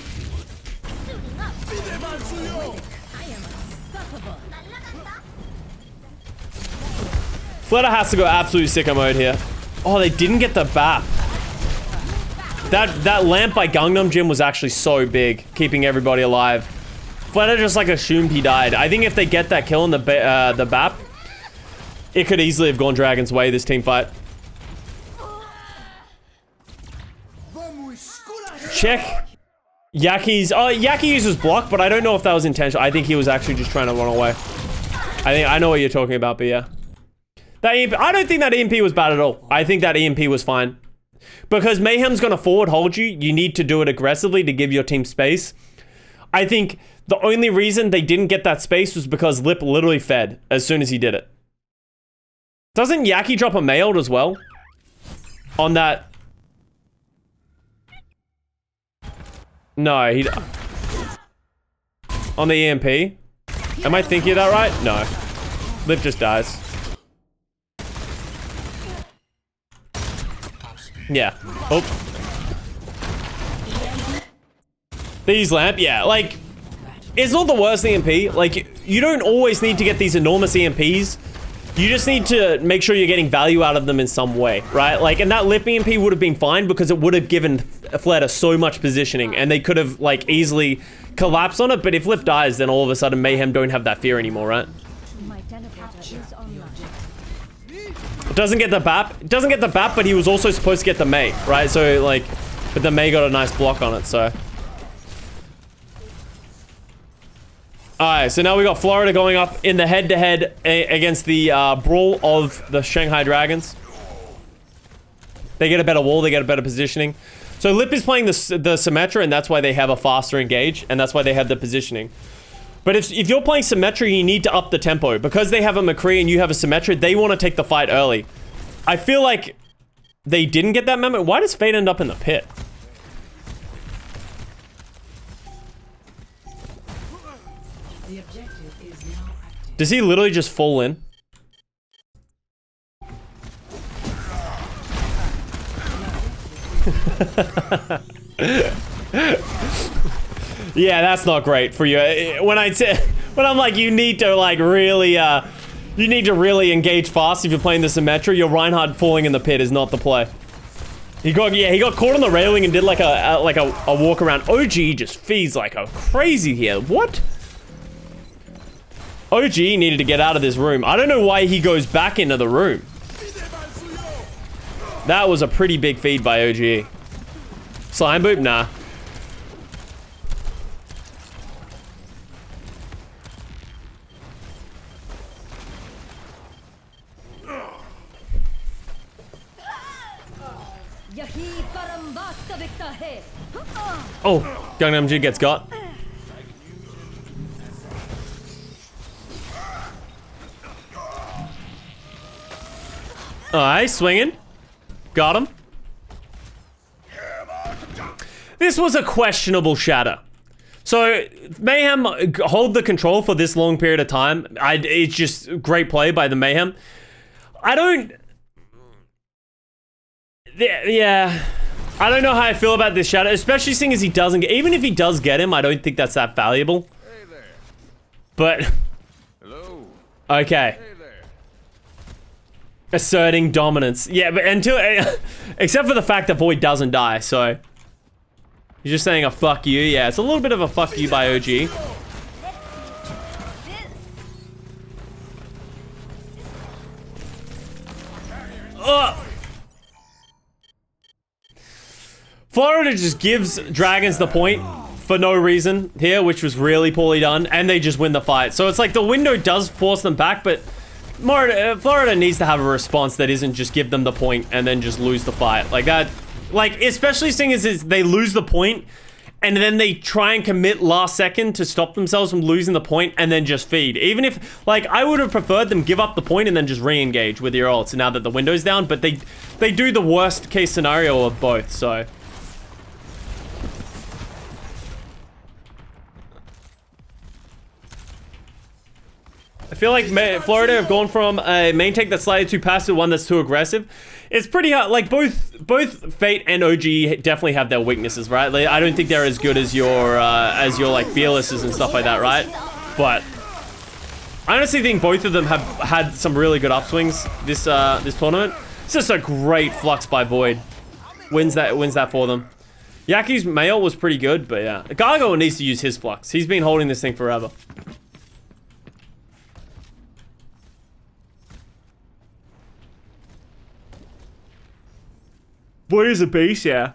Fleta has to go absolute sicko mode here. Oh, they didn't get the BAP. That lamp by Gangnam Gym was actually so big, keeping everybody alive. Fleta just like assumed he died. I think if they get that kill in the BAP, it could easily have gone Dragon's way, this team fight. Check. Yaki's... Oh, Yaki uses block, but I don't know if that was intentional. I think he was actually just trying to run away. I know what you're talking about, but yeah. That EMP, I don't think that EMP was bad at all. I think that EMP was fine. Because Mayhem's gonna forward hold you, you need to do it aggressively to give your team space. I think the only reason they didn't get that space was because Lip literally fed as soon as he did it. Doesn't Yaki drop a mailed as well? On that... No, he... On the EMP? Am I thinking of that right? No. Lip just dies. Yeah. Oh. These lamp, yeah, like, it's not the worst EMP. Like, you don't always need to get these enormous EMPs. You just need to make sure you're getting value out of them in some way, right? Like, and that Lip EMP would have been fine because it would have given flare to so much positioning, and they could have like easily collapsed on it. But if Lip dies, then all of a sudden Mayhem don't have that fear anymore, right? My teleporter is online. It doesn't get the BAP. It doesn't get the BAP, but he was also supposed to get the May, right? So like, but the May got a nice block on it. So. Alright, so now we got Florida going up in the head-to-head against the brawl of the Shanghai Dragons. They get a better wall, they get a better positioning. So Lip is playing the Symmetra, and that's why they have a faster engage, and that's why they have the positioning. But if you're playing Symmetra, you need to up the tempo. Because they have a McCree and you have a Symmetra, they want to take the fight early. I feel like they didn't get that memo. Why does Fate end up in the pit? The objective is now active. Does he literally just fall in? Yeah, that's not great for you. When I'm like, you need to like really, you need to really engage fast if you're playing the Symmetra. Your Reinhardt falling in the pit is not the play. He got caught on the railing and did like a walk around. OG just feeds like a crazy here. What? OG needed to get out of this room. I don't know why he goes back into the room. That was a pretty big feed by OG. Slime boop? Nah. Oh, Gangnam G gets got. Alright, swinging. Got him. This was a questionable shatter. So, Mayhem hold the control for this long period of time. It's just great play by the Mayhem. Yeah. I don't know how I feel about this shatter, especially seeing as he doesn't get, even if he does get him, I don't think that's that valuable. Hey there. But, Hello. okay. Hey there. Asserting dominance. Yeah, but until, except for the fact that Void doesn't die, so. He's just saying a fuck you. Yeah, it's a little bit of a fuck you by OG. Ugh. Florida just gives Dragons the point for no reason here, which was really poorly done, and they just win the fight. So it's like the window does force them back, but Florida needs to have a response that isn't just give them the point and then just lose the fight. Like that, like, especially seeing as they lose the point and then they try and commit last second to stop themselves from losing the point and then just feed. Even if, like, I would have preferred them give up the point and then just re-engage with your ults now that the window's down, but they do the worst case scenario of both, so. I feel like Florida have gone from a main tank that's slightly too passive to one that's too aggressive. It's pretty hard. Like both Fate and OG definitely have their weaknesses, right? Like, I don't think they're as good as your like Fearlesses and stuff like that, right? But I honestly think both of them have had some really good upswings this tournament. It's just a great flux by Void. Wins that for them. Yaki's mail was pretty good, but yeah, Gargoyle needs to use his flux. He's been holding this thing forever. Void is a beast, yeah.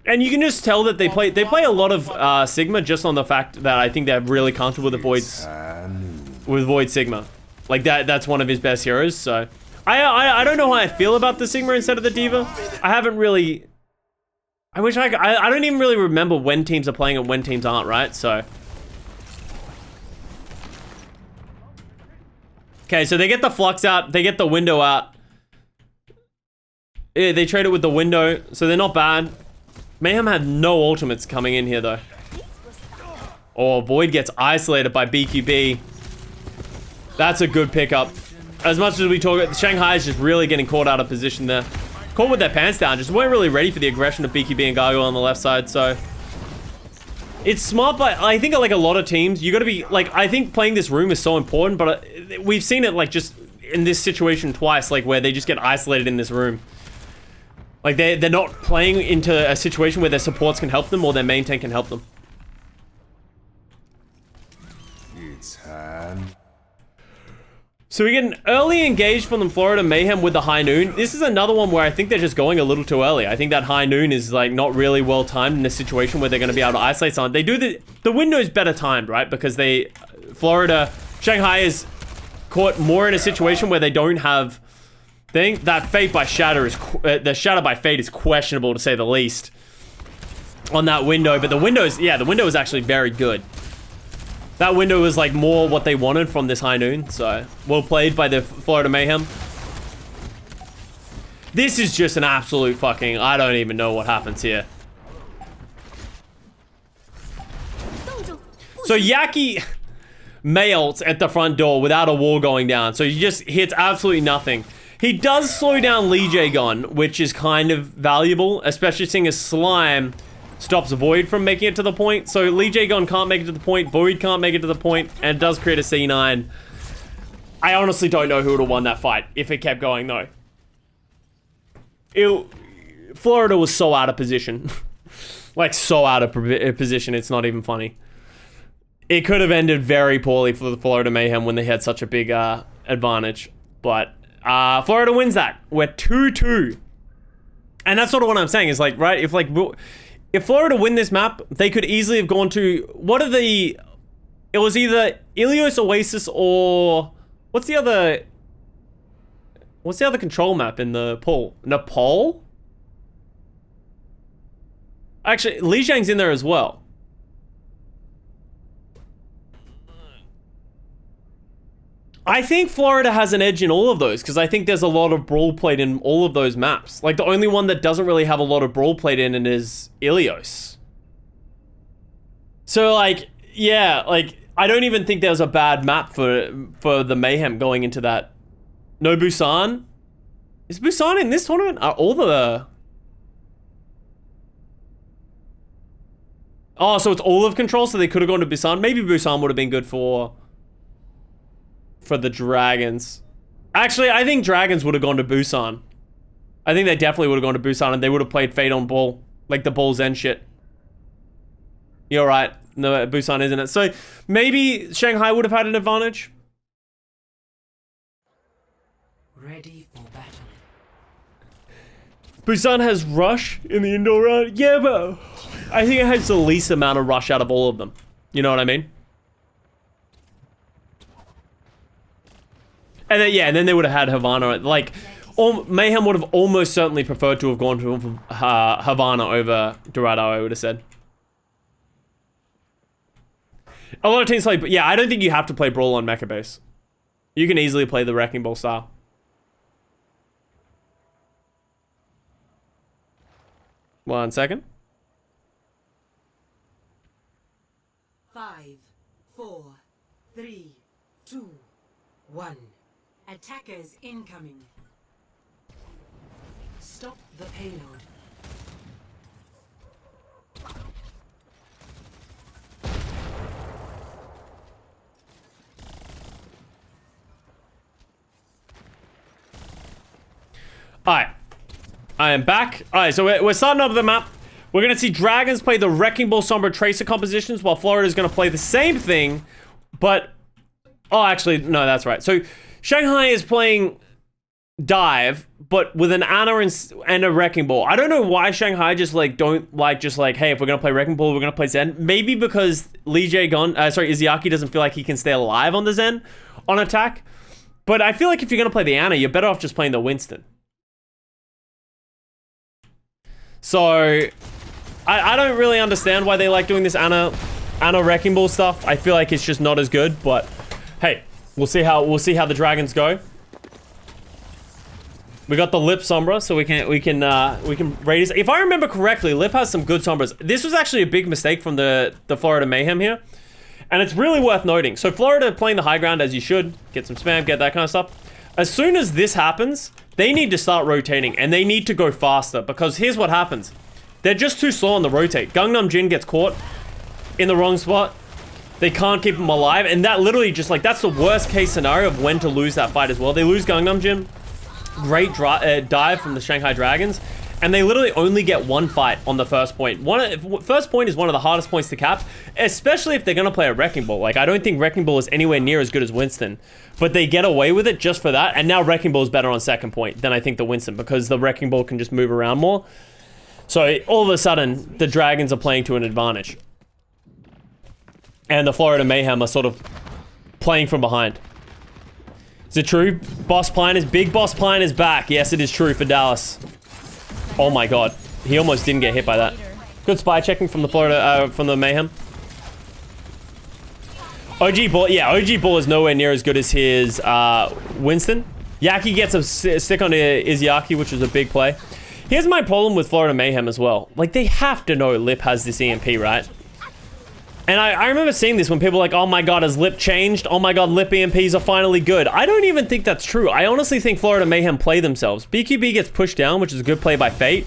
And you can just tell that they play a lot of Sigma just on the fact that I think they're really comfortable with the Void Sigma. Like that's one of his best heroes, so. I don't know how I feel about the Sigma instead of the D.Va. I haven't really. I don't even really remember when teams are playing and when teams aren't, right? So. Okay, so they get the flux out, they get the window out. Yeah, they trade it with the window, so they're not bad. Mayhem had no ultimates coming in here, though. Oh, Void gets isolated by BQB. That's a good pickup. As much as we talk, Shanghai is just really getting caught out of position there. Caught with their pants down, just weren't really ready for the aggression of BQB and Gargoyle on the left side, so. It's smart, but I think like a lot of teams, you gotta be, like, I think playing this room is so important, but we've seen it, like, just in this situation twice, like, where they just get isolated in this room. Like, they're not playing into a situation where their supports can help them or their main tank can help them. It's hand. So we get an early engage from the Florida Mayhem with the high noon. This is another one where I think they're just going a little too early. I think that high noon is like not really well timed in a situation where they're going to be able to isolate someone. They do the window's better timed, right? Because Shanghai is caught more in a situation where they don't have that Fate by Shatter is the Shatter by Fate is questionable to say the least on that window. But the window is actually very good. That window was like more what they wanted from this high noon. So well played by the Florida Mayhem. This is just an absolute fucking, I don't even know what happens here. So Yaki May ults at the front door without a wall going down. So he just hits absolutely nothing. He does slow down Lee Jae-gon, which is kind of valuable, especially seeing as Slime stops Void from making it to the point. So Lee Jae-gon can't make it to the point, Void can't make it to the point, and it does create a C9. I honestly don't know who would have won that fight if it kept going, though. Florida was so out of position. Like, so out of position, it's not even funny. It could have ended very poorly for the Florida Mayhem when they had such a big advantage. But Florida wins that. We're 2-2. And that's sort of what I'm saying is like, right, if Florida win this map, they could easily have gone to, it was either Ilios, Oasis, or what's the other control map in the pool? Nepal? Actually, Lijiang's in there as well. I think Florida has an edge in all of those because I think there's a lot of brawl played in all of those maps. Like, the only one that doesn't really have a lot of brawl played in it is Ilios. So, like, yeah, like, I don't even think there's a bad map for the Mayhem going into that. No Busan? Is Busan in this tournament? Are all the... Oh, so it's all of Control, so they could have gone to Busan. Maybe Busan would have been good for the Dragons. Actually, I think Dragons would have gone to Busan. I think they definitely would have gone to Busan and they would have played Fate on Ball. Like the Ball Zen shit. You're right. No, Busan isn't it? So maybe Shanghai would have had an advantage. Ready for battle. Busan has Rush in the indoor round. Yeah, but I think it has the least amount of Rush out of all of them. You know what I mean? And then, yeah, and then they would have had Havana. Like, Mayhem would have almost certainly preferred to have gone to Havana over Dorado, I would have said. A lot of teams play, but yeah, I don't think you have to play Brawl on Mecha base. You can easily play the Wrecking Ball style. One second. 5, 4, 3, 2, 1. Attackers incoming. Stop the payload. Alright. I am back. Alright, so we're starting up the map. We're going to see Dragons play the Wrecking Ball Sombra Tracer compositions while Florida's going to play the same thing, but... Oh, actually, no, that's right. So, Shanghai is playing Dive, but with an Ana and a Wrecking Ball. I don't know why Shanghai just, like, don't, like, just, like, hey, if we're going to play Wrecking Ball, we're going to play Zen. Maybe because Izayaki doesn't feel like he can stay alive on the Zen on attack. But I feel like if you're going to play the Ana, you're better off just playing the Winston. So, I don't really understand why they like doing this Ana Wrecking Ball stuff. I feel like it's just not as good, but hey, we'll see how the Dragons go. We got the Lip Sombra, so we can raise. If I remember correctly, Lip has some good Sombras. This was actually a big mistake from the Florida Mayhem here, and it's really worth noting. So Florida playing the high ground as you should, get some spam, get that kind of stuff. As soon as this happens, they need to start rotating, and they need to go faster, because here's what happens. They're just too slow on the rotate. Gangnam Jin gets caught in the wrong spot. They can't keep him alive, and that literally just, like, that's the worst case scenario of when to lose that fight as well. They lose Gangnam Jin. Great dive from the Shanghai Dragons, and they literally only get one fight on the first point. First point is one of the hardest points to cap, especially if they're gonna play a Wrecking Ball. Like, I don't think Wrecking Ball is anywhere near as good as Winston, but they get away with it just for that, and now Wrecking Ball is better on second point than I think the Winston, because the Wrecking Ball can just move around more. So all of a sudden, the Dragons are playing to an advantage. And the Florida Mayhem are sort of playing from behind. Is it true? Big Boss Pine is back. Yes, it is true for Dallas. Oh my god. He almost didn't get hit by that. Good spy checking from the from the Mayhem. OG Ball, yeah, OG Ball is nowhere near as good as his Winston. Yaki gets a stick on Izayaki, which was a big play. Here's my problem with Florida Mayhem as well. Like, they have to know Lip has this EMP, right? And I remember seeing this when people were like, oh my god, has Lip changed? Oh my god, Lip EMPs are finally good. I don't even think that's true. I honestly think Florida Mayhem play themselves. BQB gets pushed down, which is a good play by Fate.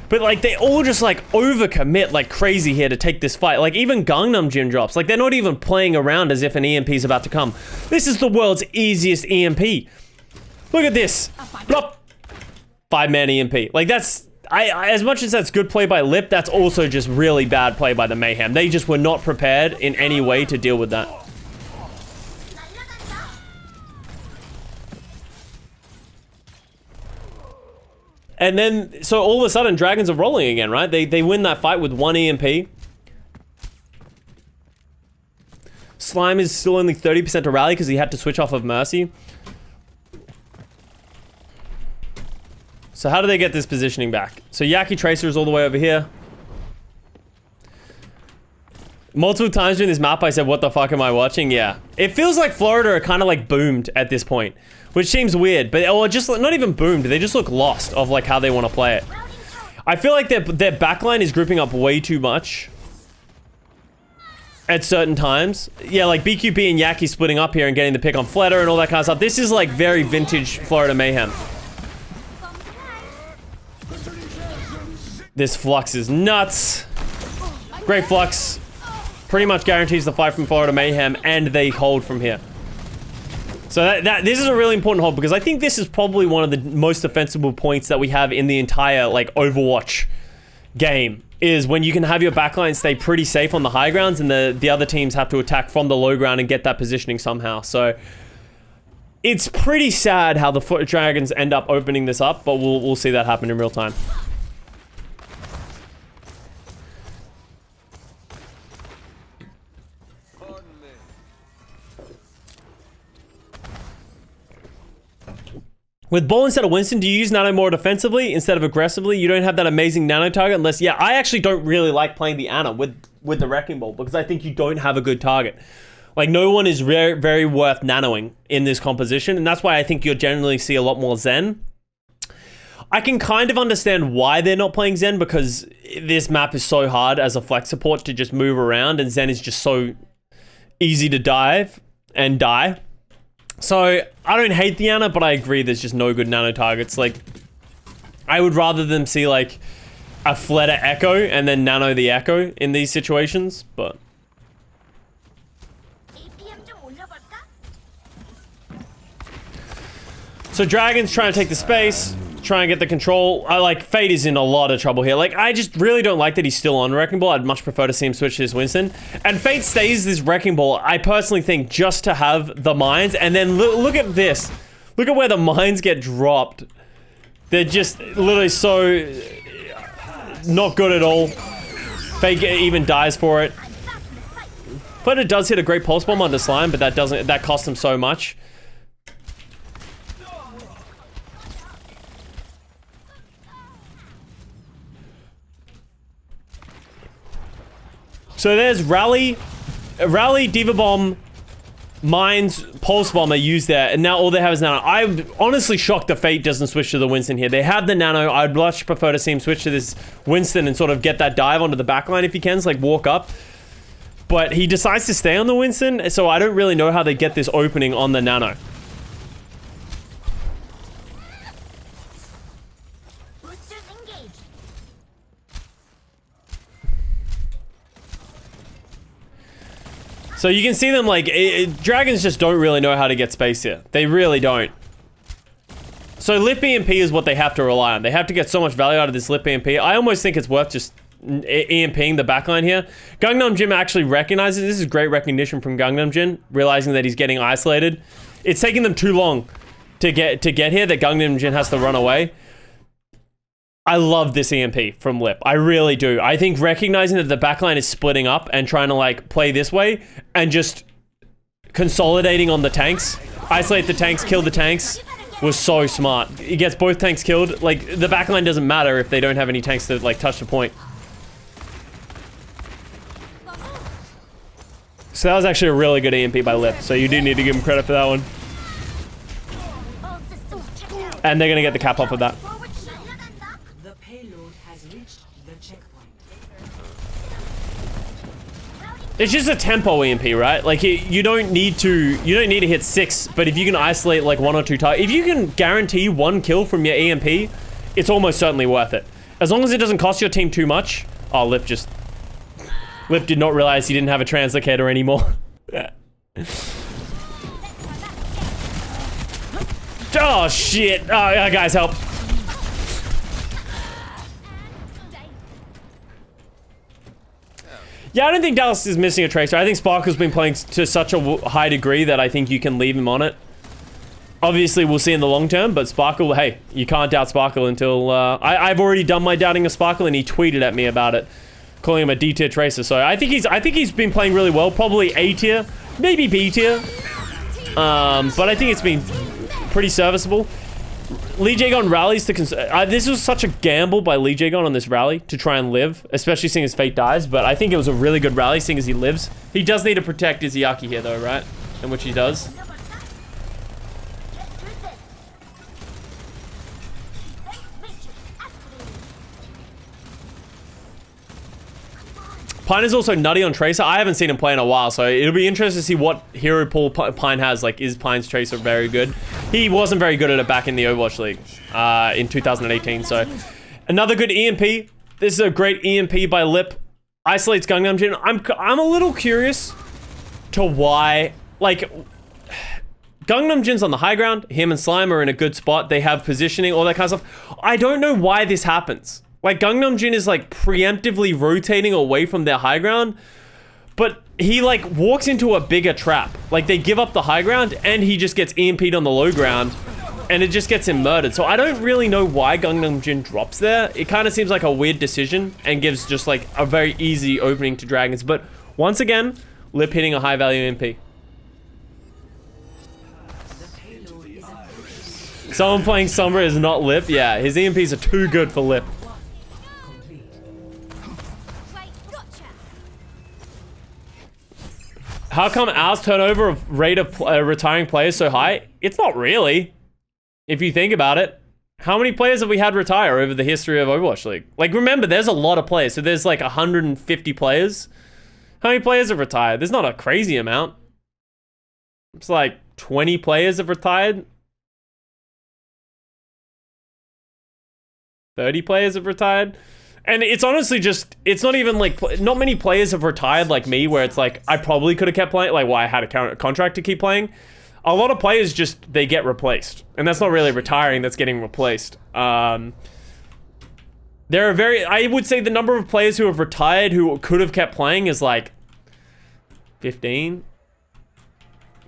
But like, they all just like overcommit like crazy here to take this fight. Like, even Gangnam Gym drops. Like, they're not even playing around as if an EMP is about to come. This is the world's easiest EMP. Look at this. Blop. 5-man EMP. Like, that's... as much as that's good play by Lip, that's also just really bad play by the Mayhem. They just were not prepared in any way to deal with that. And then, so all of a sudden, Dragons are rolling again, right? They win that fight with 1 EMP. Slime is still only 30% to rally because he had to switch off of Mercy. So how do they get this positioning back? So Yaki Tracer is all the way over here. Multiple times during this map I said, what the fuck am I watching? Yeah. It feels like Florida are kind of like boomed at this point, which seems weird, but or just not even boomed. They just look lost of like how they want to play it. I feel like their backline is grouping up way too much at certain times. Yeah, like BQB and Yaki splitting up here and getting the pick on Fleta and all that kind of stuff. This is like very vintage Florida Mayhem. This Flux is nuts. Great Flux. Pretty much guarantees the fight from Florida Mayhem, and they hold from here. So this is a really important hold, because I think this is probably one of the most defensible points that we have in the entire like Overwatch game, is when you can have your backline stay pretty safe on the high grounds, and the other teams have to attack from the low ground and get that positioning somehow. So it's pretty sad how the Dragons end up opening this up, but we'll see that happen in real time. With Ball instead of Winston, do you use Nano more defensively instead of aggressively? You don't have that amazing Nano target unless... Yeah, I actually don't really like playing the Ana with the Wrecking Ball, because I think you don't have a good target. Like, no one is very, very worth nanoing in this composition, and that's why I think you'll generally see a lot more Zen. I can kind of understand why they're not playing Zen, because this map is so hard as a flex support to just move around, and Zen is just so easy to dive and die. So, I don't hate the Ana, but I agree there's just no good nano targets. Like, I would rather them see, like, a Fleta Echo and then nano the Echo in these situations, but... So, Dragon's trying to take the space, try and get the control. Fate is in a lot of trouble here. Like, I just really don't like that he's still on Wrecking Ball. I'd much prefer to see him switch to his Winston. And Fate stays this Wrecking Ball, I personally think, just to have the mines. And then look at this. Look at where the mines get dropped. They're just literally so not good at all. Fate even dies for it. But it does hit a great pulse bomb onto Slime, but that cost him so much. So there's Rally, Diva Bomb, Mines, Pulse Bomb are used there, and now all they have is Nano. I'm honestly shocked that Fate doesn't switch to the Winston here. They have the Nano. I'd much prefer to see him switch to this Winston and sort of get that dive onto the backline if he can, like walk up. But he decides to stay on the Winston, so I don't really know how they get this opening on the Nano. So you can see them like, Dragons just don't really know how to get space here. They really don't. So Lip EMP is what they have to rely on. They have to get so much value out of this Lip EMP. I almost think it's worth just EMPing the backline here. Gangnam Jin actually recognizes, this is great recognition from Gangnam Jin, realizing that he's getting isolated. It's taking them too long to get here that Gangnam Jin has to run away. I love this EMP from Lip. I really do. I think recognizing that the backline is splitting up and trying to like play this way and just consolidating on the tanks, isolate the tanks, kill the tanks, was so smart. He gets both tanks killed. Like, the backline doesn't matter if they don't have any tanks to like touch the point. So that was actually a really good EMP by Lip. So you do need to give him credit for that one. All systems checked out. And they're gonna get the cap off of that. Forward China. The payload has reached the checkpoint. It's just a tempo EMP, right? Like you don't need to hit 6, but if you can isolate like 1 or 2 targets, if you can guarantee 1 kill from your EMP, it's almost certainly worth it. As long as it doesn't cost your team too much. Oh, Lip did not realize he didn't have a translocator anymore. Oh shit! Oh, guys, help! Yeah, I don't think Dallas is missing a Tracer. I think Sparkle's been playing to such a high degree that I think you can leave him on it. Obviously, we'll see in the long term, but Sparkle, hey, you can't doubt Sparkle until... I've already done my doubting of Sparkle, and he tweeted at me about it, calling him a D tier Tracer. So I think he's been playing really well. Probably A tier, maybe B tier. But I think it's been pretty serviceable. Lee Jagon rallies to... this was such a gamble by Lee Jagon on this rally to try and live, especially seeing his fate dies, but I think it was a really good rally seeing as he lives. He does need to protect Izuyaki here though, right? In which he does. Get through this. Matrix activated. Pine is also nutty on Tracer. I haven't seen him play in a while, so it'll be interesting to see what hero pool Pine has. Like, is Pine's Tracer very good? He wasn't very good at it back in the Overwatch League in 2018, so... Another good EMP. This is a great EMP by Lip. Isolates Gangnam Jin. I'm a little curious to why... Like, Gangnam Jin's on the high ground. Him and Slime are in a good spot. They have positioning, all that kind of stuff. I don't know why this happens. Like, Gangnam Jin is, like, preemptively rotating away from their high ground, but he, like, walks into a bigger trap. Like, they give up the high ground, and he just gets EMP'd on the low ground, and it just gets him murdered. So I don't really know why Gangnam Jin drops there. It kind of seems like a weird decision, and gives just, like, a very easy opening to Dragons. But, once again, Lip hitting a high-value EMP. Someone playing Sombra is not Lip. Yeah, his EMPs are too good for Lip. How come ours turnover of rate of retiring players so high? It's not really, if you think about it. How many players have we had retire over the history of Overwatch League? Like, remember, there's a lot of players. So there's like 150 players. How many players have retired? There's not a crazy amount. It's like 20 players have retired. 30 players have retired. And it's honestly just, it's not even like, not many players have retired like me, where it's like, I probably could have kept playing, like why I had a contract to keep playing. A lot of players just, they get replaced. And that's not really retiring, that's getting replaced. There are I would say the number of players who have retired who could have kept playing is like 15.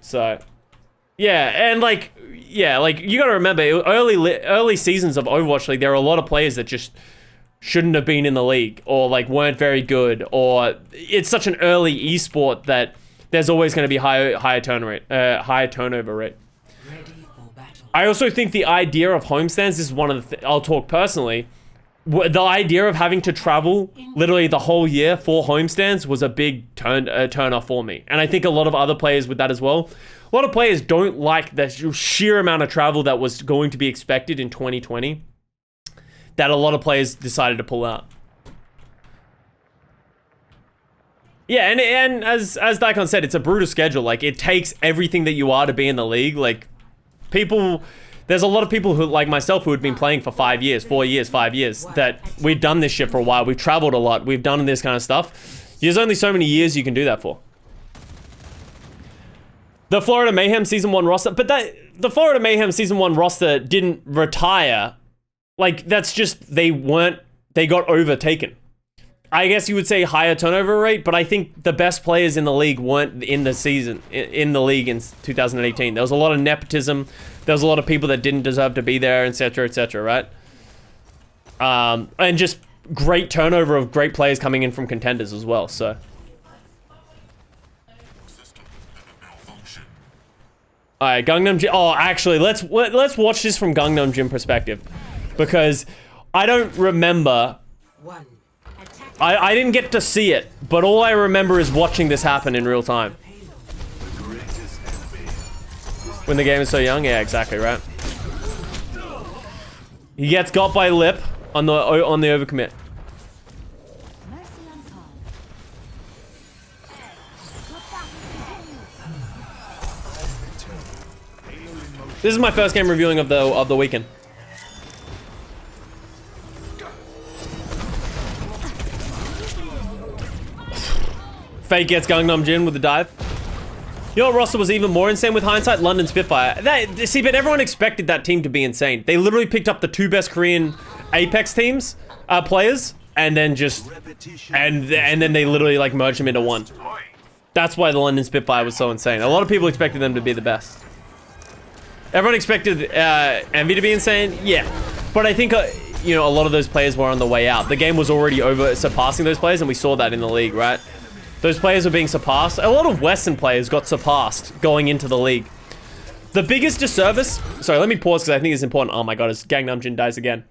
So, yeah, and like, yeah, like you gotta remember, early seasons of Overwatch League, there are a lot of players that just shouldn't have been in the league, or like weren't very good, or it's such an early esport that there's always going to be higher turnover rate. I also think the idea of homestands, this is one of the I'll talk personally, the idea of having to travel literally the whole year for homestands was a big turn-off for me, and I think a lot of other players with that as well. A lot of players don't like the sheer amount of travel that was going to be expected in 2020. That a lot of players decided to pull out. Yeah, and as Daikon said, it's a brutal schedule. Like, it takes everything that you are to be in the league. Like, there's a lot of people who, like myself, who had been playing for 5 years, 4 years, 5 years, that we've done this shit for a while. We've traveled a lot. We've done this kind of stuff. There's only so many years you can do that for. The Florida Mayhem Season 1 roster, but the Florida Mayhem Season 1 roster didn't retire. Like, that's just, they got overtaken. I guess you would say higher turnover rate, but I think the best players in the league weren't in the league in 2018. There was a lot of nepotism. There was a lot of people that didn't deserve to be there, etc., right? And just great turnover of great players coming in from contenders as well, so. Alright, Gangnam Gym. Oh, actually, let's watch this from Gangnam Gym perspective. Because I don't remember. I didn't get to see it, but all I remember is watching this happen in real time. When the game is so young? Yeah, exactly, right? He gets got by Lip on the overcommit. This is my first game reviewing of the weekend. Fate gets Gangnam Gym with the dive. You know what roster was even more insane with hindsight? London Spitfire. See, but everyone expected that team to be insane. They literally picked up the 2 best Korean Apex teams, players, and then just, and then they literally like merged them into one. That's why the London Spitfire was so insane. A lot of people expected them to be the best. Everyone expected Envy to be insane, yeah. But I think, you know, a lot of those players were on the way out. The game was already surpassing those players, and we saw that in the league, right? Those players were being surpassed. A lot of Western players got surpassed going into the league. The biggest disservice... Sorry, let me pause because I think it's important. Oh my god, as Gangnam Jin dies again.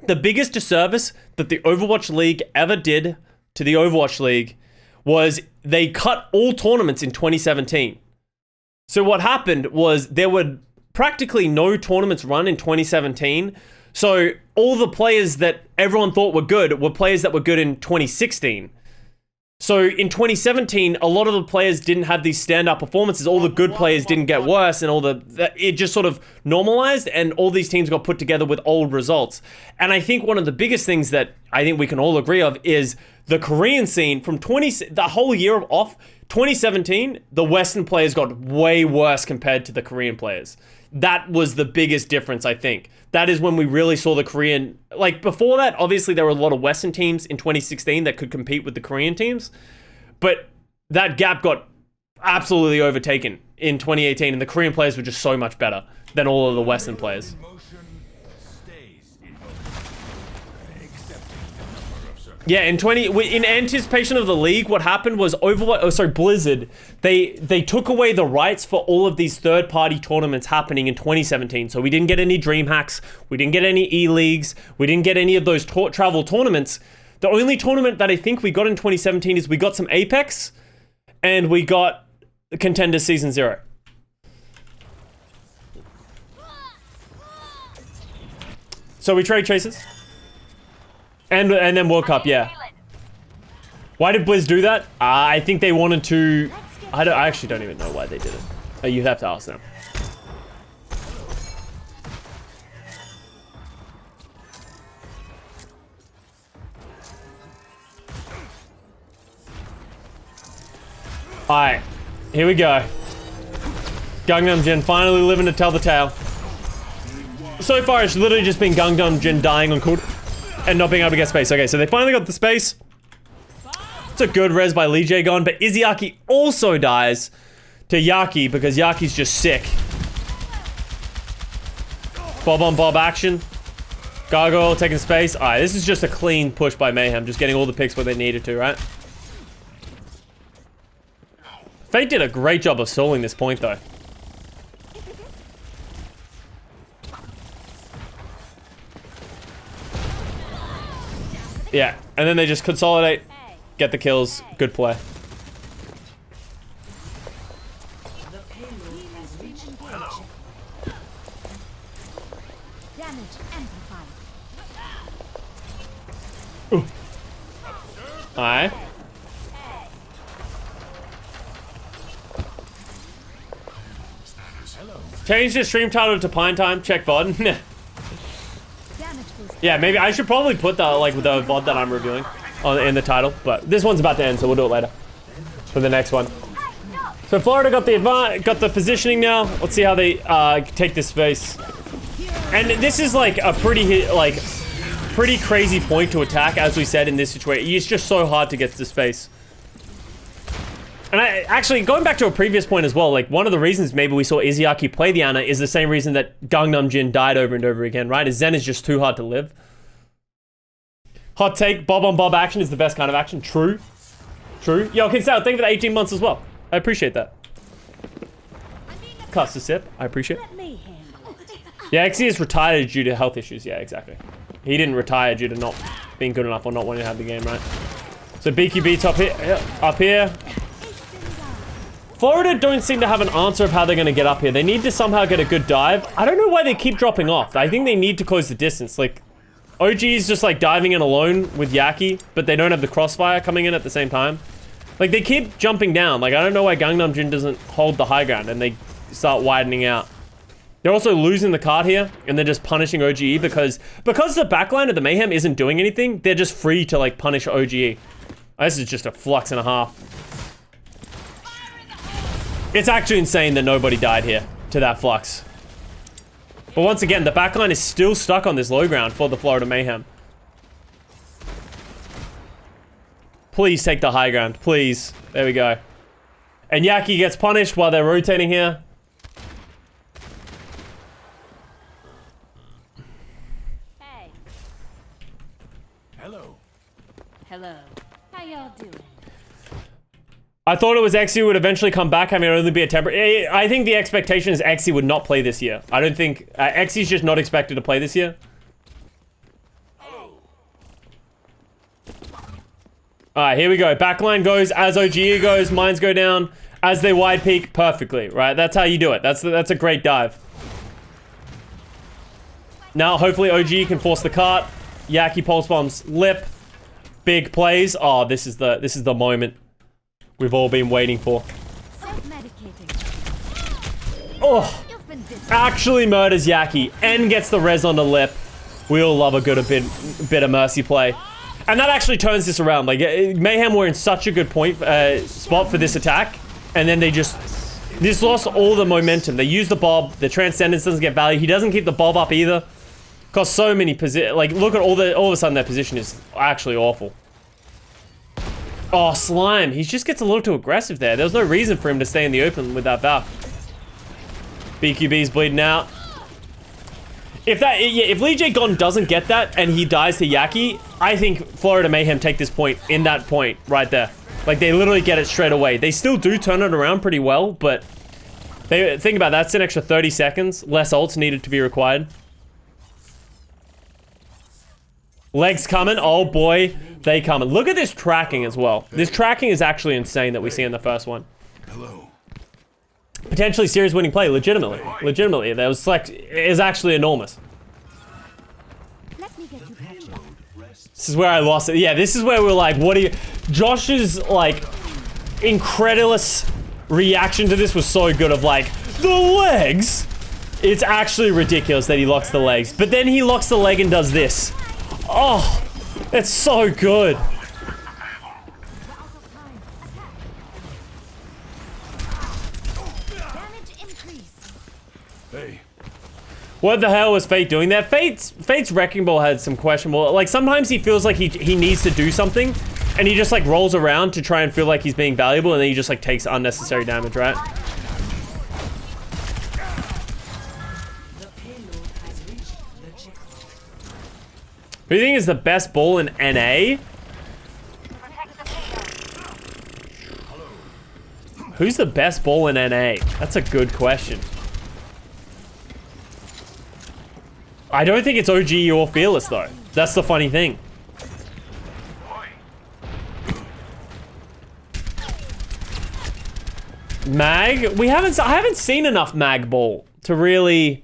The biggest disservice that the Overwatch League ever did to the Overwatch League was they cut all tournaments in 2017. So what happened was there were practically no tournaments run in 2017. So all the players that everyone thought were good were players that were good in 2016. So in 2017, a lot of the players didn't have these standout performances. All the good players didn't get worse, and it just sort of normalized, and all these teams got put together with old results. And I think one of the biggest things that I think we can all agree of is the Korean scene from the whole year off 2017. The Western players got way worse compared to the Korean players. That was the biggest difference, I think. That is when we really saw the Korean... Like, before that, obviously, there were a lot of Western teams in 2016 that could compete with the Korean teams. But that gap got absolutely overtaken in 2018, and the Korean players were just so much better than all of the Western players. Yeah, in anticipation of the league, what happened was Blizzard, they took away the rights for all of these third-party tournaments happening in 2017. So we didn't get any DreamHacks, we didn't get any E-Leagues, we didn't get any of those travel tournaments. The only tournament that I think we got in 2017 is we got some Apex, and we got Contender Season 0. So we trade chases. And then World Cup, yeah. Why did Blizz do that? I think they wanted to... I actually don't even know why they did it. You'd have to ask them. Alright, here we go. Gangnam Jin finally living to tell the tale. So far, it's literally just been Gangnam Jin dying on cooldown and not being able to get space. Okay, so they finally got the space. It's a good res by Lee Jae Gon, but Izzyaki also dies to Yaki because Yaki's just sick. Bob on Bob action. Gargoyle taking space. Alright, this is just a clean push by Mayhem, just getting all the picks where they needed to, right? Fate did a great job of stalling this point, though. Yeah, and then they just consolidate, get the kills, good play. Ooh. Alright. Change the stream title to Pine Time, check VOD. Yeah, maybe I should probably put the VOD that I'm reviewing in the title, but this one's about to end, so we'll do it later for the next one. So Florida got the positioning now. Let's see how they take this space. And this is like a pretty crazy point to attack, as we said in this situation. It's just so hard to get to space. And actually, going back to a previous point as well, like one of the reasons maybe we saw Izayaki play the Ana is the same reason that Gangnam Jin died over and over again, right? Is Zen is just too hard to live. Hot take, Bob on Bob action is the best kind of action. True. True. Yo, Kinsale, thank you for the 18 months as well. I appreciate that. Custa sip, I appreciate it. Yeah, Xe is retired due to health issues. Yeah, exactly. He didn't retire due to not being good enough or not wanting to have the game, right? So BQB up here. Florida don't seem to have an answer of how they're going to get up here. They need to somehow get a good dive. I don't know why they keep dropping off. I think they need to close the distance. Like, OG is just like diving in alone with Yaki, but they don't have the crossfire coming in at the same time. Like, they keep jumping down. Like, I don't know why Gangnam Jin doesn't hold the high ground and they start widening out. They're also losing the card here, and they're just punishing OGE because the backline of the Mayhem isn't doing anything, they're just free to, like, punish OGE. This is just a flux and a half. It's actually insane that nobody died here to that flux. But once again, the backline is still stuck on this low ground for the Florida Mayhem. Please take the high ground, please. There we go. And Yaki gets punished while they're rotating here. Hey. Hello. Hello. How y'all doing? I thought it was Xe would eventually come back, having only be a temporary. I think the expectation is Xe would not play this year. I don't think Xe's just not expected to play this year. Alright, here we go. Backline goes as OGE goes. Mines go down as they wide peak perfectly, right? That's how you do it. That's a great dive. Now, hopefully OGE can force the cart. Yaki pulse bombs lip. Big plays. Oh, this is the moment we've all been waiting for. Oh, actually murders Yaki and gets the res on the lip. We all love a good bit of mercy play. And that actually turns this around. Like, Mayhem were in such a good spot for this attack. And then they just lost all the momentum. They use the Bob. The Transcendence doesn't get value. He doesn't keep the Bob up either. Cost so many like, look at all of a sudden their position is actually awful. Oh, Slime. He just gets a little too aggressive there. There's no reason for him to stay in the open with that Valk. BQB's bleeding out. If Lee J Gon doesn't get that and he dies to Yaki, I think Florida Mayhem take this point in that point right there. Like, they literally get it straight away. They still do turn it around pretty well, but think about that. That's an extra 30 seconds. Less ults needed to be required. Legs coming. Oh boy, they coming. Look at this tracking as well. This tracking is actually insane that we see in the first one. Hello. Potentially series winning play, legitimately. Legitimately, that was select is actually enormous. Let me get you patched up. This is where I lost it. Yeah, this is where we're like, what do you... Josh's, like, incredulous reaction to this was so good of like, the legs? It's actually ridiculous that he locks the legs. But then he locks the leg and does this. Oh, that's so good. Hey. What the hell was Fate doing there? Fate's Wrecking Ball had some questionable... Like, sometimes he feels like he needs to do something, and he just, like, rolls around to try and feel like he's being valuable, and then he just, like, takes unnecessary damage, right? Who do you think is the best ball in NA? Who's the best ball in NA? That's a good question. I don't think it's OG or Fearless, though. That's the funny thing. Mag? I haven't seen enough Mag ball to really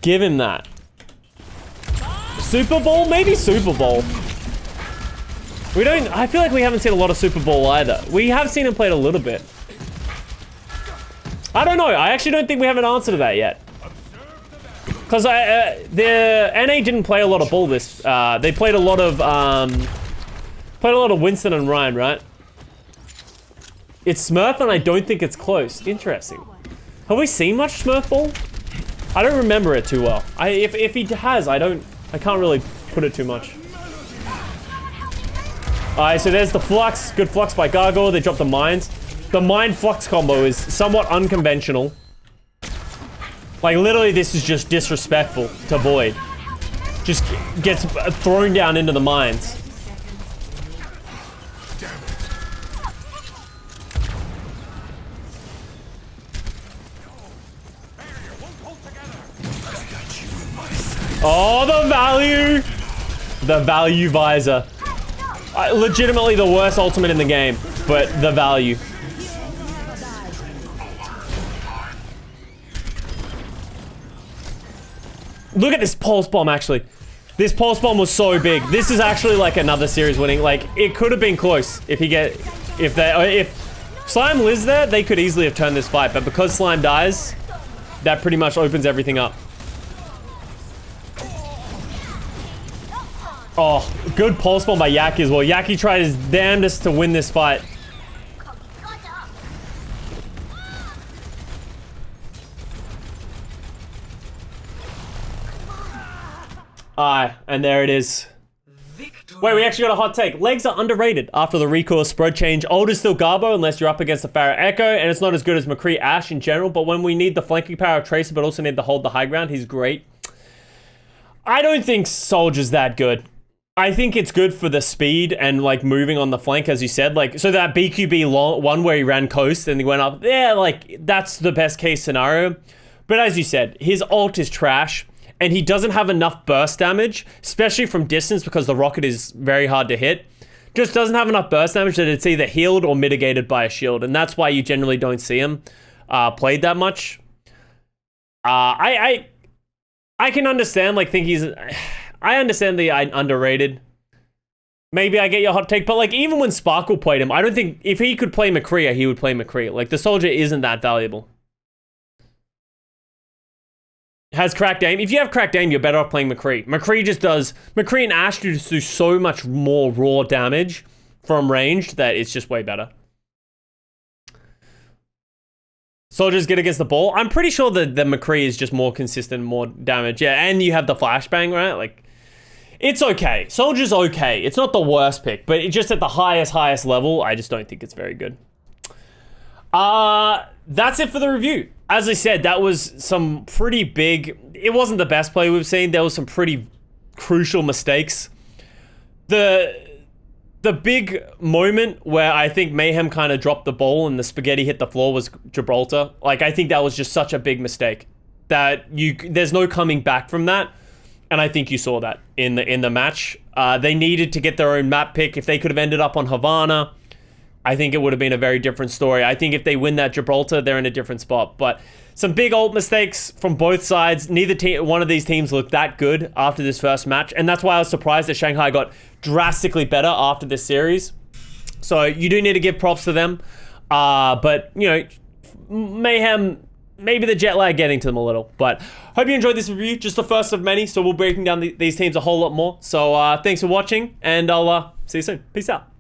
give him that. Super Bowl? Maybe Super Bowl. I feel like we haven't seen a lot of Super Bowl either. We have seen him played a little bit. I don't know. I actually don't think we have an answer to that yet. Because the NA didn't play a lot of ball this. They played a lot of Winston and Ryan, right? It's Smurf and I don't think it's close. Interesting. Have we seen much Smurf ball? I don't remember it too well. If he has, I can't really put it too much. Alright, so there's the flux. Good flux by Gargoyle. They drop the mines. The mine flux combo is somewhat unconventional. Like, literally, this is just disrespectful to Void. Just gets thrown down into the mines. Oh, the value! The value visor. Legitimately the worst ultimate in the game, but the value. Look at this pulse bomb, actually. This pulse bomb was so big. This is actually like another series winning. Like, it could have been close if Slime lives there, they could easily have turned this fight, but because Slime dies, that pretty much opens everything up. Oh, good pulse bomb by Yaki as well. Yaki tried his damnedest to win this fight. And there it is. Wait, we actually got a hot take. Legs are underrated after the recourse spread change. Old is still Garbo unless you're up against the Pharaoh Echo, and it's not as good as McCree Ash in general, but when we need the flanking power of Tracer but also need to hold the high ground, he's great. I don't think Soldier's that good. I think it's good for the speed and like moving on the flank, as you said. Like, so that BQB one where he ran coast and he went up, yeah, like that's the best case scenario. But as you said, his ult is trash and he doesn't have enough burst damage, especially from distance because the rocket is very hard to hit. Just doesn't have enough burst damage that it's either healed or mitigated by a shield. And that's why you generally don't see him played that much. I can understand, like, I understand the underrated. Maybe I get your hot take, but like even when Sparkle played him, I don't think if he could play McCree, he would play McCree. Like the Soldier isn't that valuable. Has cracked aim. If you have cracked aim, you're better off playing McCree. McCree and Ash just do so much more raw damage from range that it's just way better. Soldier's good against the ball. I'm pretty sure that the McCree is just more consistent, more damage. Yeah, and you have the flashbang, right? Like, it's okay. Soldier's okay. It's not the worst pick, but just at the highest level, I just don't think it's very good. That's it for the review. As I said, that was some pretty big... It wasn't the best play we've seen. There was some pretty crucial mistakes. The big moment where I think Mayhem kind of dropped the ball and the spaghetti hit the floor was Gibraltar. Like, I think that was just such a big mistake that there's no coming back from that. And I think you saw that in the match. They needed to get their own map pick. If they could have ended up on Havana, I think it would have been a very different story. I think if they win that Gibraltar, they're in a different spot. But some big ult mistakes from both sides. One of these teams looked that good after this first match. And that's why I was surprised that Shanghai got drastically better after this series. So you do need to give props to them. But, you know, Mayhem, maybe the jet lag getting to them a little. But hope you enjoyed this review. Just the first of many. So we'll be breaking down these teams a whole lot more. So thanks for watching. And I'll see you soon. Peace out.